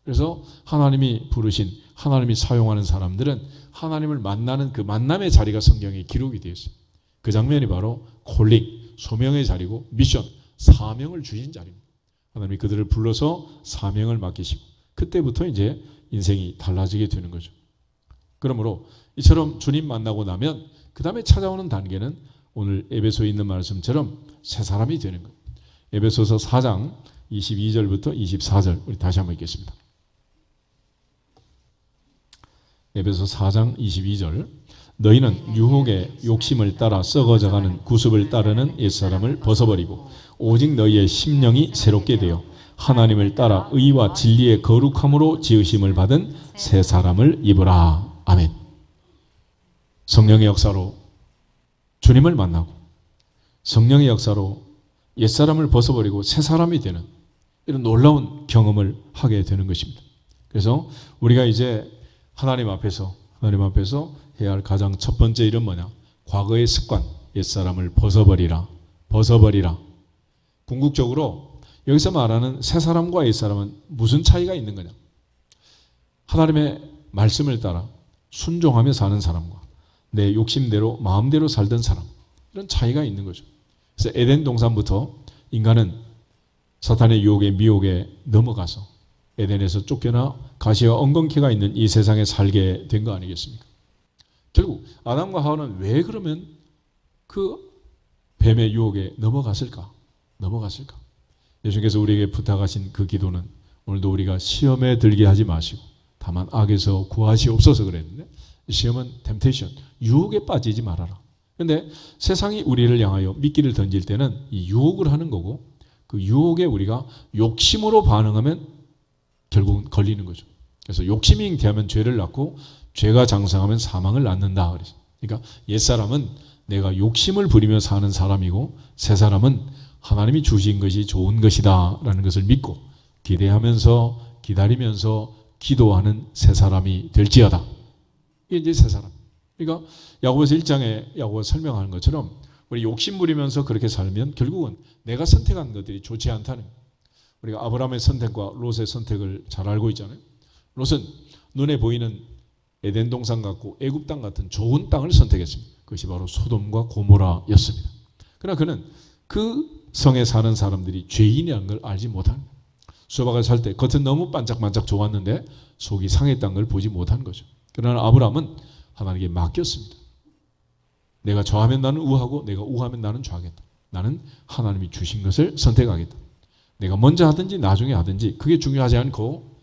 그래서 하나님이 부르신 하나님이 사용하는 사람들은 하나님을 만나는 그 만남의 자리가 성경에 기록이 되어 있어요. 그 장면이 바로 콜링, 소명의 자리고 미션, 사명을 주신 자리입니다. 하나님이 그들을 불러서 사명을 맡기시고 그때부터 이제 인생이 달라지게 되는 거죠. 그러므로 이처럼 주님 만나고 나면 그 다음에 찾아오는 단계는 오늘 에베소에 있는 말씀처럼 새 사람이 되는 거예요. 에베소서 4장 22절부터 24절 우리 다시 한번 읽겠습니다. 에베소 4장 22절 너희는 유혹의 욕심을 따라 썩어져가는 구습을 따르는 옛사람을 벗어버리고 오직 너희의 심령이 새롭게 되어 하나님을 따라 의와 진리의 거룩함으로 지으심을 받은 새 사람을 입으라. 아멘. 성령의 역사로 주님을 만나고 성령의 역사로 옛사람을 벗어버리고 새 사람이 되는 이런 놀라운 경험을 하게 되는 것입니다. 그래서 우리가 이제 하나님 앞에서 해야 할 가장 첫 번째 일은 뭐냐? 과거의 습관, 옛사람을 벗어버리라. 벗어버리라. 궁극적으로 여기서 말하는 새 사람과 옛사람은 무슨 차이가 있는 거냐? 하나님의 말씀을 따라 순종하며 사는 사람과 내 욕심대로 마음대로 살던 사람, 이런 차이가 있는 거죠. 그래서 에덴 동산부터 인간은 사탄의 유혹에 미혹에 넘어가서 에덴에서 쫓겨나 가시와 엉겅퀴가 있는 이 세상에 살게 된 거 아니겠습니까? 결국 아담과 하와는 왜 그러면 그 뱀의 유혹에 넘어갔을까? 예수님께서 우리에게 부탁하신 그 기도는 오늘도 우리가 시험에 들게 하지 마시고 다만 악에서 구하시옵소서 그랬는데, 시험은 템테이션, 유혹에 빠지지 말아라. 그런데 세상이 우리를 향하여 미끼를 던질 때는 이 유혹을 하는 거고, 그 유혹에 우리가 욕심으로 반응하면 결국은 걸리는 거죠. 그래서 욕심이 잉태하면 죄를 낳고 죄가 장성하면 사망을 낳는다. 그러니까 옛사람은 내가 욕심을 부리며 사는 사람이고, 새 사람은 하나님이 주신 것이 좋은 것이다 라는 것을 믿고 기대하면서 기다리면서 기도하는 새 사람이 될지어다. 이게 이제 새 사람. 그러니까 야고보서 1장에 야고보가 설명하는 것처럼 우리 욕심 부리면서 그렇게 살면 결국은 내가 선택한 것들이 좋지 않다는 거예요. 우리가 아브라함의 선택과 롯의 선택을 잘 알고 있잖아요. 롯은 눈에 보이는 에덴 동산 같고 애굽 땅 같은 좋은 땅을 선택했습니다. 그것이 바로 소돔과 고모라였습니다. 그러나 그는 그 성에 사는 사람들이 죄인이라는 걸 알지 못한 거예요. 수박을 살 때 겉은 너무 반짝반짝 좋았는데 속이 상했다는 걸 보지 못한 거죠. 그러나 아브라함은 하나님께 맡겼습니다. 내가 좌하면 나는 우하고 내가 우하면 나는 좌하겠다. 나는 하나님이 주신 것을 선택하겠다. 내가 먼저 하든지 나중에 하든지 그게 중요하지 않고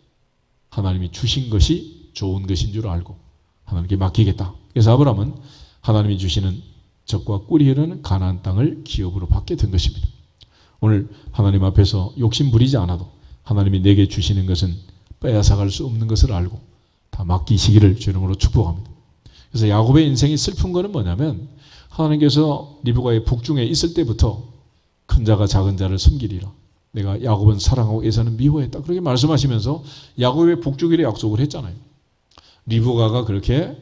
하나님이 주신 것이 좋은 것인 줄 알고 하나님께 맡기겠다. 그래서 아브라함은 하나님이 주시는 적과 꿀이 흐르는 가나안 땅을 기업으로 받게 된 것입니다. 오늘 하나님 앞에서 욕심 부리지 않아도 하나님이 내게 주시는 것은 빼앗아갈 수 없는 것을 알고 다 맡기시기를 주의 이름으로 축복합니다. 그래서 야곱의 인생이 슬픈 것은 뭐냐면 하나님께서 리브가의 북중에 있을 때부터 큰 자가 작은 자를 섬기리라. 내가 야곱은 사랑하고 에사는 미워했다. 그렇게 말씀하시면서 야곱의 북주기를 약속을 했잖아요. 리브가가 그렇게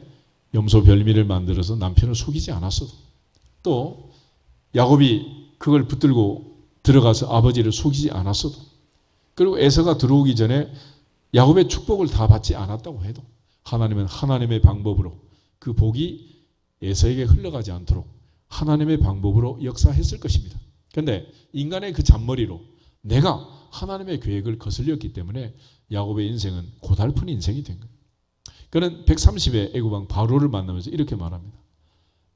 염소 별미를 만들어서 남편을 속이지 않았어도, 또 야곱이 그걸 붙들고 들어가서 아버지를 속이지 않았어도, 그리고 에서가 들어오기 전에 야곱의 축복을 다 받지 않았다고 해도 하나님은 하나님의 방법으로 그 복이 에서에게 흘러가지 않도록 하나님의 방법으로 역사했을 것입니다. 그런데 인간의 그 잔머리로 내가 하나님의 계획을 거슬렸기 때문에 야곱의 인생은 고달픈 인생이 된 거예요. 그는 130의 애굽왕 바로를 만나면서 이렇게 말합니다.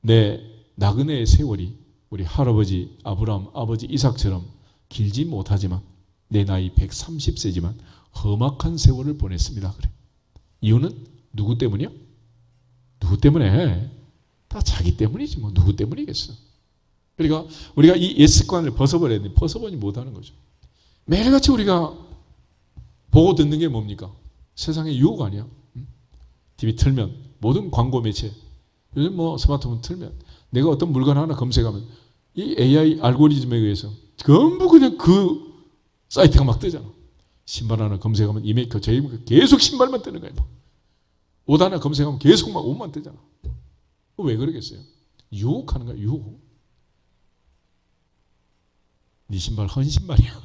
내 나그네의 세월이 우리 할아버지 아브라함, 아버지 이삭처럼 길지 못하지만 내 나이 130세지만 험악한 세월을 보냈습니다. 그래. 이유는 누구 때문이요? 누구 때문에? 다 자기 때문이지 뭐 누구 때문이겠어. 그러니까 우리가 이 옛 습관을 벗어버려야 돼. 벗어버리지 못하는 거죠. 매일같이 우리가 보고 듣는 게 뭡니까? 세상의 유혹 아니야? TV 틀면 모든 광고 매체, 요즘 뭐 스마트폰 틀면 내가 어떤 물건 하나 검색하면 이 AI 알고리즘에 의해서 전부 그냥 그 사이트가 막 뜨잖아. 신발 하나 검색하면 이메이커 저희 계속 신발만 뜨는 거예요. 옷 하나 검색하면 계속 막 옷만 뜨잖아. 왜 그러겠어요? 유혹하는 거야, 유혹. 네 신발 헌 신발이야.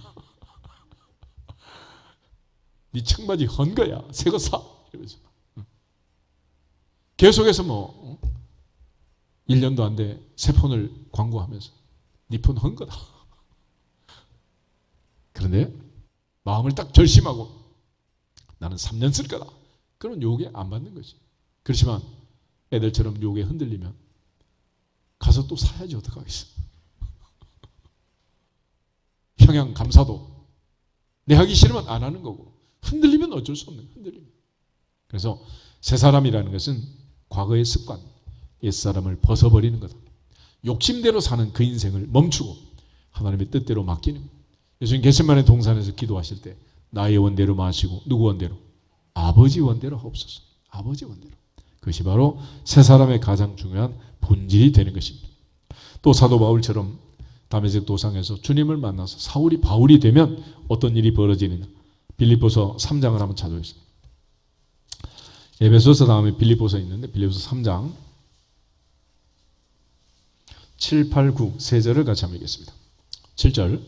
네 청바지 헌 거야. 새 거 사. 이러면서. 계속해서 뭐 1년도 안 돼 새 폰을 광고하면서 네 폰 헌 거다. 그런데 마음을 딱 결심하고 나는 3년 쓸 거다. 그런 유혹에 안 받는 거지. 그렇지만 애들처럼 유혹에 흔들리면 가서 또 사야지 어떡하겠어. 평양 감사도 내 하기 싫으면 안 하는 거고 흔들리면 어쩔 수 없는 흔들림. 그래서 새 사람이라는 것은 과거의 습관, 옛사람을 벗어버리는 거다. 욕심대로 사는 그 인생을 멈추고 하나님의 뜻대로 맡기는 거다. 예수님 겟세마네 동산에서 기도하실 때 나의 원대로 마시고 누구 원대로? 아버지 원대로 하옵소서. 아버지 원대로. 그것이 바로 새 사람의 가장 중요한 본질이 되는 것입니다. 또 사도 바울처럼 다메섹 도상에서 주님을 만나서 사울이 바울이 되면 어떤 일이 벌어지느냐. 빌립보서 3장을 한번 찾아보겠습니다. 에베소서 다음에 빌립보서 있는데 빌립보서 3장 7, 8, 9 세 절을 같이 한번 읽겠습니다. 7절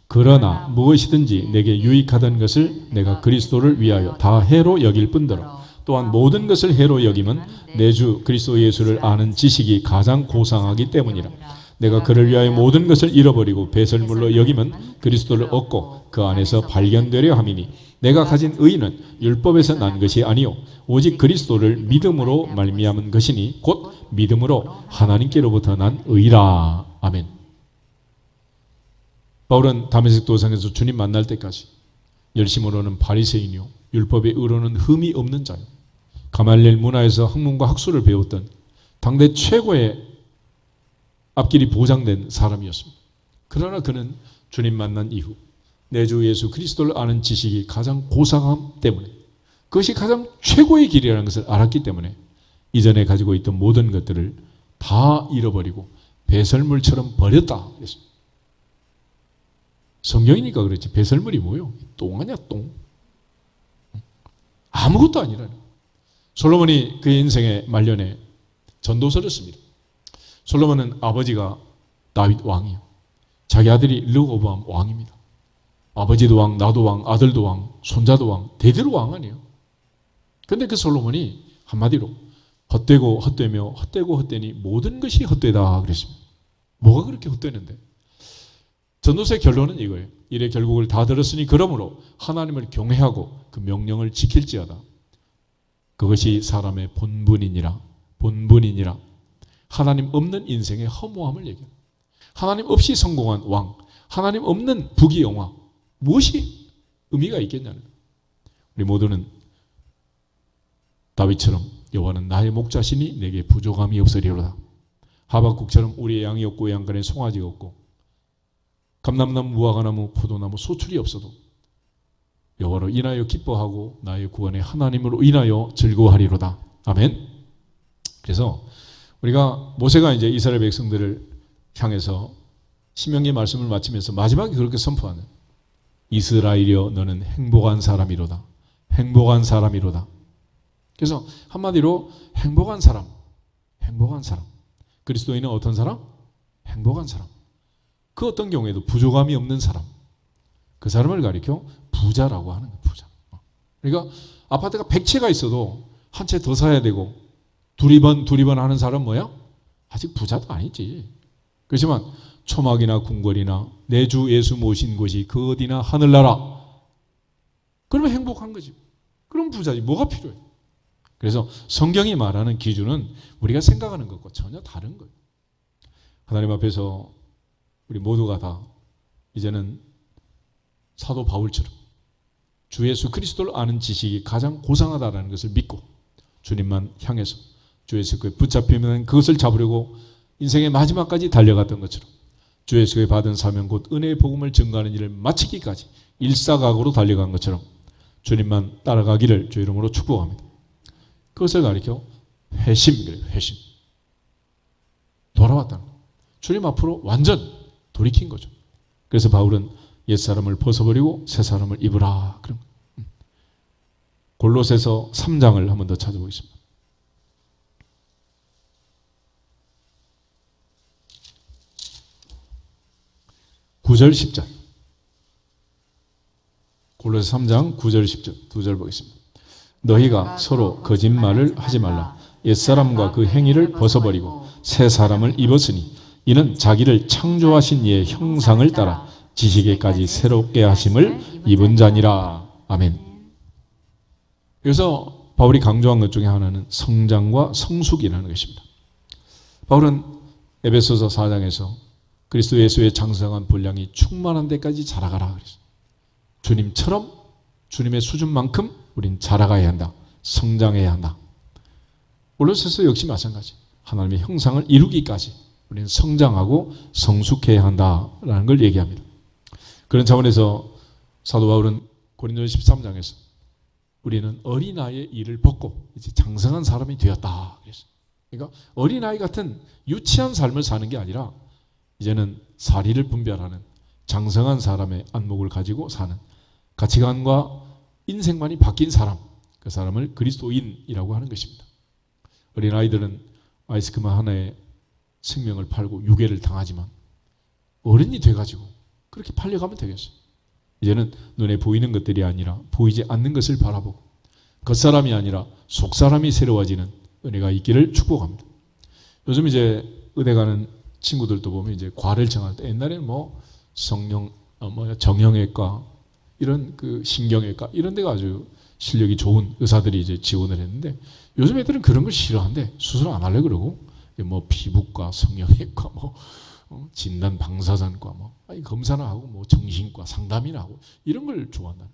그러나 무엇이든지 내게 유익하던 것을 내가 그리스도를 위하여 다 해로 여길 뿐더러 또한 모든 것을 해로 여김은 내 주 그리스도 예수를 아는 지식이 가장 고상하기 때문이라. 내가 그를 위하여 모든 것을 잃어버리고 배설물로 여김은 그리스도를 얻고 그 안에서 발견되려 함이니 내가 가진 의는 율법에서 난 것이 아니요 오직 그리스도를 믿음으로 말미암은 것이니 곧 믿음으로 하나님께로부터 난 의라. 아멘. 바울은 다메섹 도상에서 주님 만날 때까지 열심으로는 바리새인이요 율법의 의로는 흠이 없는 자요 가말리엘 문화에서 학문과 학술을 배웠던 당대 최고의 앞길이 보장된 사람이었습니다. 그러나 그는 주님 만난 이후 내 주 예수 그리스도를 아는 지식이 가장 고상함 때문에 그것이 가장 최고의 길이라는 것을 알았기 때문에 이전에 가지고 있던 모든 것들을 다 잃어버리고 배설물처럼 버렸다 그랬습니다. 성경이니까 그렇지 배설물이 뭐요? 똥 아니야 똥. 아무것도 아니라는. 솔로몬이 그의 인생의 말년에 전도서를 씁니다. 솔로몬은 아버지가 다윗 왕이에요. 자기 아들이 르호보암 왕입니다. 아버지도 왕, 나도 왕, 아들도 왕, 손자도 왕, 대대로 왕 아니에요. 그런데 그 솔로몬이 한마디로 헛되고 헛되며 헛되고 헛되니 모든 것이 헛되다 그랬습니다. 뭐가 그렇게 헛되는데? 전도서의 결론은 이거예요. 이래 결국을 다 들었으니 그러므로 하나님을 경외하고 그 명령을 지킬지어다. 그것이 사람의 본분이니라. 본분이니라. 하나님 없는 인생의 허무함을 얘기합니다. 하나님 없이 성공한 왕, 하나님 없는 부귀영화, 무엇이 의미가 있겠냐는 거예요. 우리 모두는 다윗처럼 여호와는 나의 목자시니 내게 부족함이 없으리로다. 하박국처럼 우리의 양이 없고 양간에 송아지가 없고 감람나무, 무화과나무, 포도나무, 소출이 없어도 여호와로 인하여 기뻐하고 나의 구원의 하나님으로 인하여 즐거워하리로다. 아멘. 그래서 우리가 모세가 이제 이스라엘 백성들을 향해서 신명기 말씀을 마치면서 마지막에 그렇게 선포하는 이스라엘이여 너는 행복한 사람이로다. 행복한 사람이로다. 그래서 한마디로 행복한 사람, 행복한 사람. 그리스도인은 어떤 사람? 행복한 사람. 그 어떤 경우에도 부족함이 없는 사람. 그 사람을 가리켜 부자라고 하는 거예요. 부자. 그러니까 아파트가 100채가 있어도 한 채 더 사야 되고 두리번 하는 사람 뭐야? 아직 부자도 아니지. 그렇지만 초막이나 궁궐이나 내 주 예수 모신 곳이 그 어디나 하늘나라. 그러면 행복한 거지. 그럼 부자지. 뭐가 필요해? 그래서 성경이 말하는 기준은 우리가 생각하는 것과 전혀 다른 거예요. 하나님 앞에서 우리 모두가 다 이제는 사도 바울처럼 주 예수 그리스도를 아는 지식이 가장 고상하다는 것을 믿고 주님만 향해서 주 예수께 붙잡히면 그것을 잡으려고 인생의 마지막까지 달려갔던 것처럼 주 예수께 받은 사명 곧 은혜의 복음을 증거하는 일을 마치기까지 일사각오로 달려간 것처럼 주님만 따라가기를 주 이름으로 축복합니다. 그것을 가리켜 회심, 그래요. 회심. 돌아왔다는 거. 주님 앞으로 완전 돌이킨 거죠. 그래서 바울은 옛사람을 벗어버리고 새사람을 입으라. 그럼 골로새서 3장을 한 번 더 찾아보겠습니다. (9절) (10절) 골로새 3장 9절 10절 두 절 보겠습니다. 너희가 서로 거짓말을 하지 말라. 옛사람과 그 행위를 벗어버리고 새 사람을 입었으니 이는 자기를 창조하신 이의 형상을 따라 지식에까지 새롭게 하심을 입은 자니라. 아멘. 그래서 바울이 강조한 것 중에 하나는 성장과 성숙이라는 것입니다. 바울은 에베소서 4장에서 그리스도 예수의 장성한 분량이 충만한 데까지 자라가라 그랬어요. 주님처럼 주님의 수준만큼 우린 자라가야 한다. 성장해야 한다. 골로새서 역시 마찬가지. 하나님의 형상을 이루기까지 우리는 성장하고 성숙해야 한다라는 걸 얘기합니다. 그런 차원에서 사도 바울은 고린도서 13장에서 우리는 어린아이의 일을 벗고 이제 장성한 사람이 되었다 그랬어요. 그러니까 어린아이 같은 유치한 삶을 사는 게 아니라 이제는 사리를 분별하는 장성한 사람의 안목을 가지고 사는 가치관과 인생관이 바뀐 사람, 그 사람을 그리스도인이라고 하는 것입니다. 어린아이들은 아이스크림 하나에 생명을 팔고 유괴를 당하지만 어른이 돼가지고 그렇게 팔려가면 되겠어요. 이제는 눈에 보이는 것들이 아니라 보이지 않는 것을 바라보고 겉사람이 아니라 속사람이 새로워지는 은혜가 있기를 축복합니다. 요즘 이제 의대 가는 친구들도 보면 이제 과를 정할 때 옛날에는 뭐 정형외과 이런 그 신경외과 이런 데가 아주 실력이 좋은 의사들이 이제 지원을 했는데 요즘 애들은 그런 걸 싫어한대. 수술 안 하려고 그러고 뭐 피부과, 성형외과, 뭐 진단 방사선과 뭐 검사나 하고 뭐 정신과 상담이나 하고 이런 걸 좋아한다.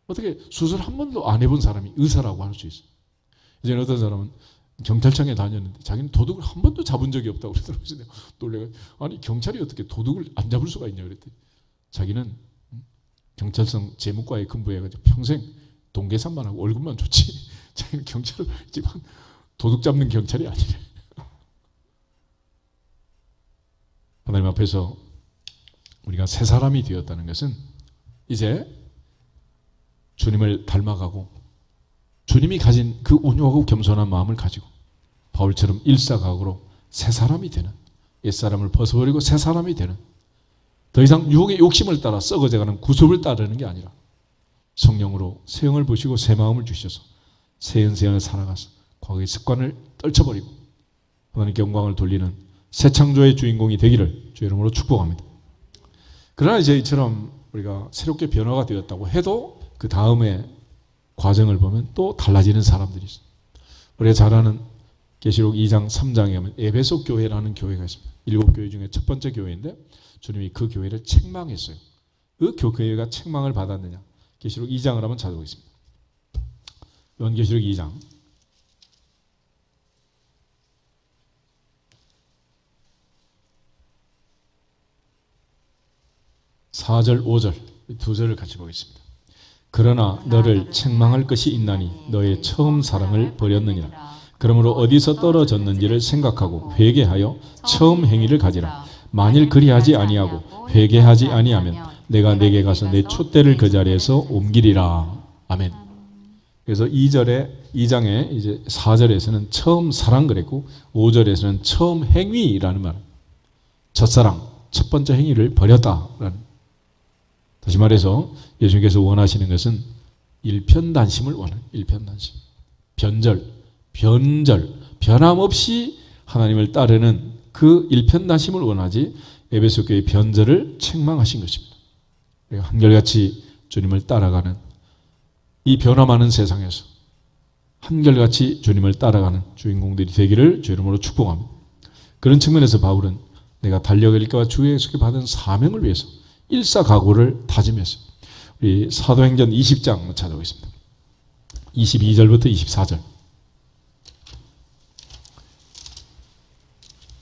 어떻게 수술 한 번도 안 해본 사람이 의사라고 할 수 있어? 이제는 어떤 사람은 경찰청에 다녔는데 자기는 도둑을 한 번도 잡은 적이 없다고 그러더라고요. 내가 놀래가 아니 경찰이 어떻게 도둑을 안 잡을 수가 있냐 그랬더니 자기는 경찰청 재무과에 근무해가지고 평생 동계산만 하고 월급만 줬지 자기는 경찰을 지만 도둑 잡는 경찰이 아니래. 하나님 앞에서 우리가 새 사람이 되었다는 것은 이제 주님을 닮아가고 주님이 가진 그 온유하고 겸손한 마음을 가지고 바울처럼 일사각오로 새 사람이 되는, 옛사람을 벗어버리고 새 사람이 되는, 더 이상 유혹의 욕심을 따라 썩어져가는 구습을 따르는 게 아니라 성령으로 새 영을 부시고 새 마음을 주셔서 새 인생을 살아가서 과거의 습관을 떨쳐버리고 하나님께 영광을 돌리는 새 창조의 주인공이 되기를 주 이름으로 축복합니다. 그러나 이제 이처럼 우리가 새롭게 변화가 되었다고 해도 그 다음에 과정을 보면 또 달라지는 사람들이 있어요. 우리가 잘 아는 계시록 2장 3장에 보면 에베소 교회라는 교회가 있습니다. 7교회 중에 첫 번째 교회인데 주님이 그 교회를 책망했어요. 그 교회가 책망을 받았느냐? 계시록 2장을 한번 찾아보겠습니다. 요한계시록 2장 4절 5절 두 절을 같이 보겠습니다. 그러나 너를 책망할 것이 있나니 너의 처음 사랑을 버렸느니라. 그러므로 어디서 떨어졌는지를 생각하고 회개하여 처음 행위를 가지라. 만일 그리하지 아니하고 회개하지 아니하면 내가 내게 가서 내 촛대를 그 자리에서 옮기리라. 아멘. 그래서 2장에 이제 4절에서는 처음 사랑 그랬고 5절에서는 처음 행위라는 말. 첫사랑, 첫 번째 행위를 버렸다라는. 다시 말해서 예수님께서 원하시는 것은 일편단심을 원해요. 일편단심. 변절, 변함없이 하나님을 따르는 그 일편단심을 원하지 에베소 교회의 변절을 책망하신 것입니다. 한결같이 주님을 따라가는 이 변화많은 세상에서 한결같이 주님을 따라가는 주인공들이 되기를 주 이름으로 축복합니다. 그런 측면에서 바울은 내가 달려갈 길과 주 예수께 받은 사명을 위해서 일사각오를 다짐했어요. 우리 사도행전 20장 찾아보겠습니다. 22절부터 24절.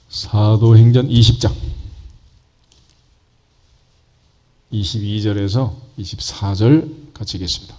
사도행전 20장 22절에서 24절 같이 읽겠습니다.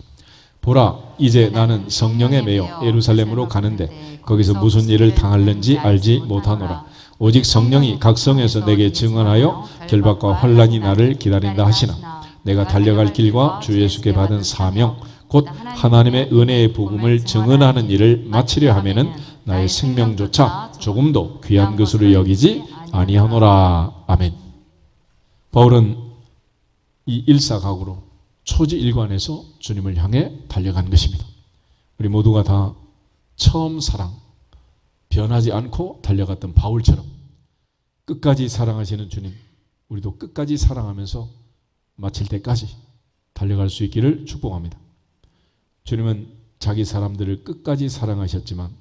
보라, 이제 나는 성령에 매여 예루살렘으로 가는데 거기서 무슨 일을 당할는지 알지 못하노라. 오직 성령이 각 성에서 내게 증언하여 결박과 환난이 나를 기다린다 하시나 내가 달려갈 길과 주 예수께 받은 사명 곧 하나님의 은혜의 복음을 증언하는 일을 마치려 하면은 나의 생명조차 조금도 귀한 것으로 여기지 아니하노라. 아멘. 바울은 이 일사각오로 초지일관에서 주님을 향해 달려간 것입니다. 우리 모두가 다 처음 사랑, 변하지 않고 달려갔던 바울처럼 끝까지 사랑하시는 주님, 우리도 끝까지 사랑하면서 마칠 때까지 달려갈 수 있기를 축복합니다. 주님은 자기 사람들을 끝까지 사랑하셨지만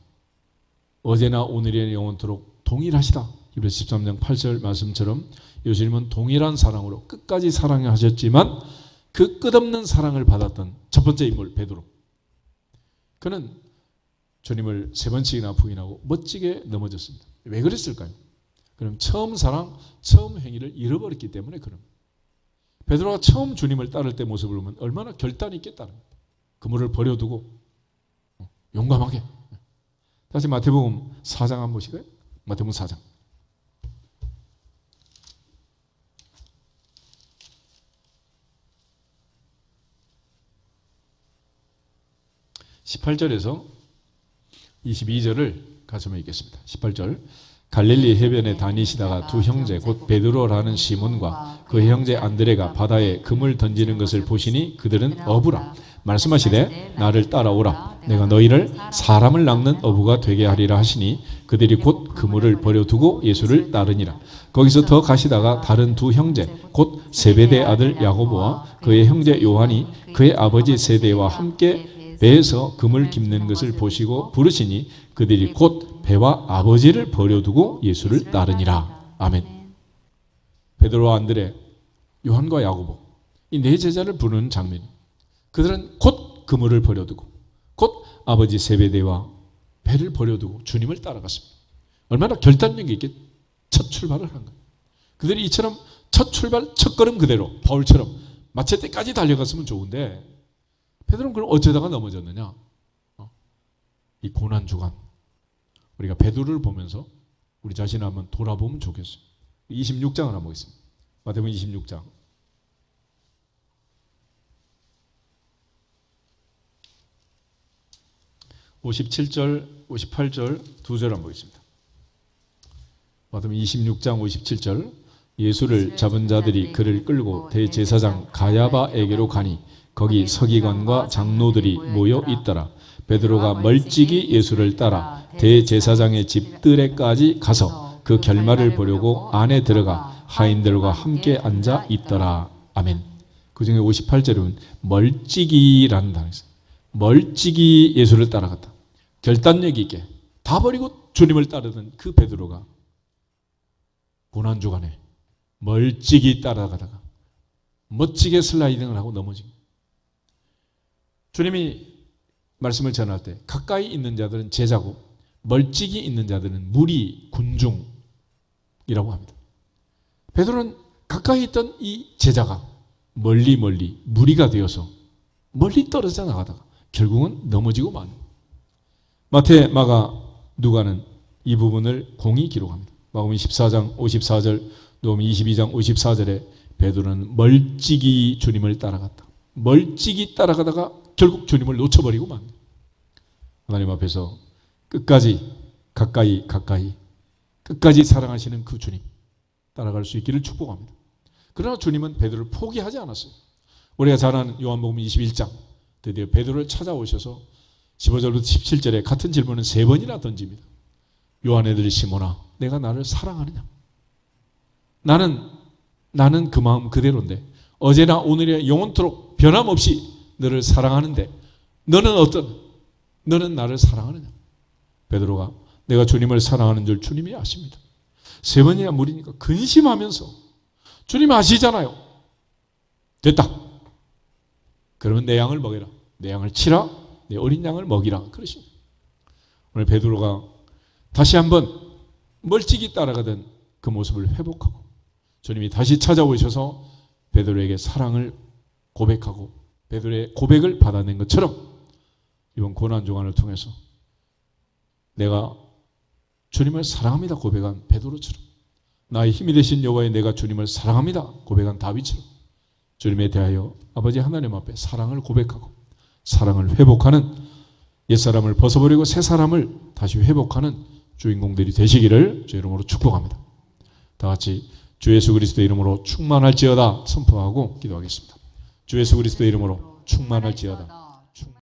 어제나 오늘이나 영원토록 동일하시다. 히브리서 13장 8절 말씀처럼 예수님은 동일한 사랑으로 끝까지 사랑하셨지만 그 끝없는 사랑을 받았던 첫 번째 인물 베드로. 그는 주님을 3번씩이나 부인하고 멋지게 넘어졌습니다. 왜 그랬을까요? 그럼 처음 사랑, 처음 행위를 잃어버렸기 때문에 그럽니다. 베드로가 처음 주님을 따를 때 모습을 보면 얼마나 결단이 있겠다는 거예요. 그물을 버려두고 용감하게. 다시 마태복음 4장 한번 보시고요. 마태복음 4장. (18절에서) 22절을 같이 한번 읽겠습니다. 18절. 갈릴리 해변에 다니시다가 두 형제 곧 베드로라는 시몬과 그 형제 안드레가 바다에 금을 던지는 것을 보시니 그들은 어부라. 말씀하시되 나를 따라오라. 내가 너희를 사람을 낚는 어부가 되게 하리라 하시니 그들이 곧 그물을 버려두고 예수를 따르니라. 거기서 더 가시다가 다른 두 형제 곧 세베대 아들 야고보와 그의 형제 요한이 그의 아버지 세대와 함께 배에서 금을 깁는 것을 보시고 부르시니 그들이 곧 배와 아버지를 버려두고 예수를 따르니라. 아멘. 베드로와 안드레, 요한과 야고보 이 네 제자를 부르는 장면. 그들은 곧 그물을 버려두고 곧 아버지 세베대와 배를 버려두고 주님을 따라갔습니다. 얼마나 결단력 있게 첫 출발을 한 거예요. 그들이 이처럼 첫 출발, 첫 걸음 그대로 바울처럼 마칠 때까지 달려갔으면 좋은데 베드로는 그럼 어쩌다가 넘어졌느냐? 이 고난주간 우리가 베드로를 보면서 우리 자신을 한번 돌아보면 좋겠어요. 26장을 한번 보겠습니다. 마태복음 26장 57절, 58절 두 절 한번 보겠습니다. 마태복음 26장 57절. 예수를 잡은 자들이 그를 끌고 대제사장 가야바에게로 가니 거기 서기관과 장로들이 모여 있더라. 베드로가 멀찍이 예수를 따라 대제사장의 집들에까지 가서 그 결말을 보려고 안에 들어가 하인들과 함께 앉아 있더라. 아멘. 그 중에 58절은 멀찍이라는 단어가 있어요. 멀찍이 예수를 따라갔다. 결단력 있게 다 버리고 주님을 따르던 그 베드로가 고난주간에 멀찍이 따라가다가 멋지게 슬라이딩을 하고 넘어집니다. 주님이 말씀을 전할 때 가까이 있는 자들은 제자고 멀찍이 있는 자들은 무리, 군중이라고 합니다. 베드로는 가까이 있던 이 제자가 멀리 무리가 되어서 멀리 떨어져 나가다가 결국은 넘어지고 만. 마태, 마가, 누가는 이 부분을 공히 기록합니다. 마가복음 14장 54절, 누가복음 22장 54절에 베드로는 멀찍이 주님을 따라갔다. 멀찍이 따라가다가 결국 주님을 놓쳐버리고 만. 하나님 앞에서 끝까지 가까이 끝까지 사랑하시는 그 주님 따라갈 수 있기를 축복합니다. 그러나 주님은 베드로를 포기하지 않았어요. 우리가 잘 아는 요한복음 21장 드디어 베드로를 찾아오셔서 15절부터 17절에 같은 질문을 3번이나 던집니다. 요한애들 시몬아, 내가 나를 사랑하느냐? 나는 그 마음 그대로인데 어제나 오늘이나 영원토록 변함없이 너를 사랑하는데 너는 나를 사랑하느냐? 베드로가 내가 주님을 사랑하는 줄 주님이 아십니다. 3번이나 물으니까 근심하면서 주님 아시잖아요. 됐다. 그러면 내 양을 먹여라. 내 양을 치라. 내 어린 양을 먹이라. 그러십니다. 오늘 베드로가 다시 한번 멀찍이 따라가던 그 모습을 회복하고 주님이 다시 찾아오셔서 베드로에게 사랑을 고백하고 베드로의 고백을 받아낸 것처럼 이번 고난주간을 통해서 내가 주님을 사랑합니다 고백한 베드로처럼 나의 힘이 되신 여호와의 내가 주님을 사랑합니다 고백한 다윗처럼 주님에 대하여 아버지 하나님 앞에 사랑을 고백하고 사랑을 회복하는 옛사람을 벗어버리고 새 사람을 다시 회복하는 주인공들이 되시기를 주 이름으로 축복합니다. 다 같이 주 예수 그리스도의 이름으로 충만할지어다 선포하고 기도하겠습니다. 주 예수 그리스도의 이름으로 충만할지어다.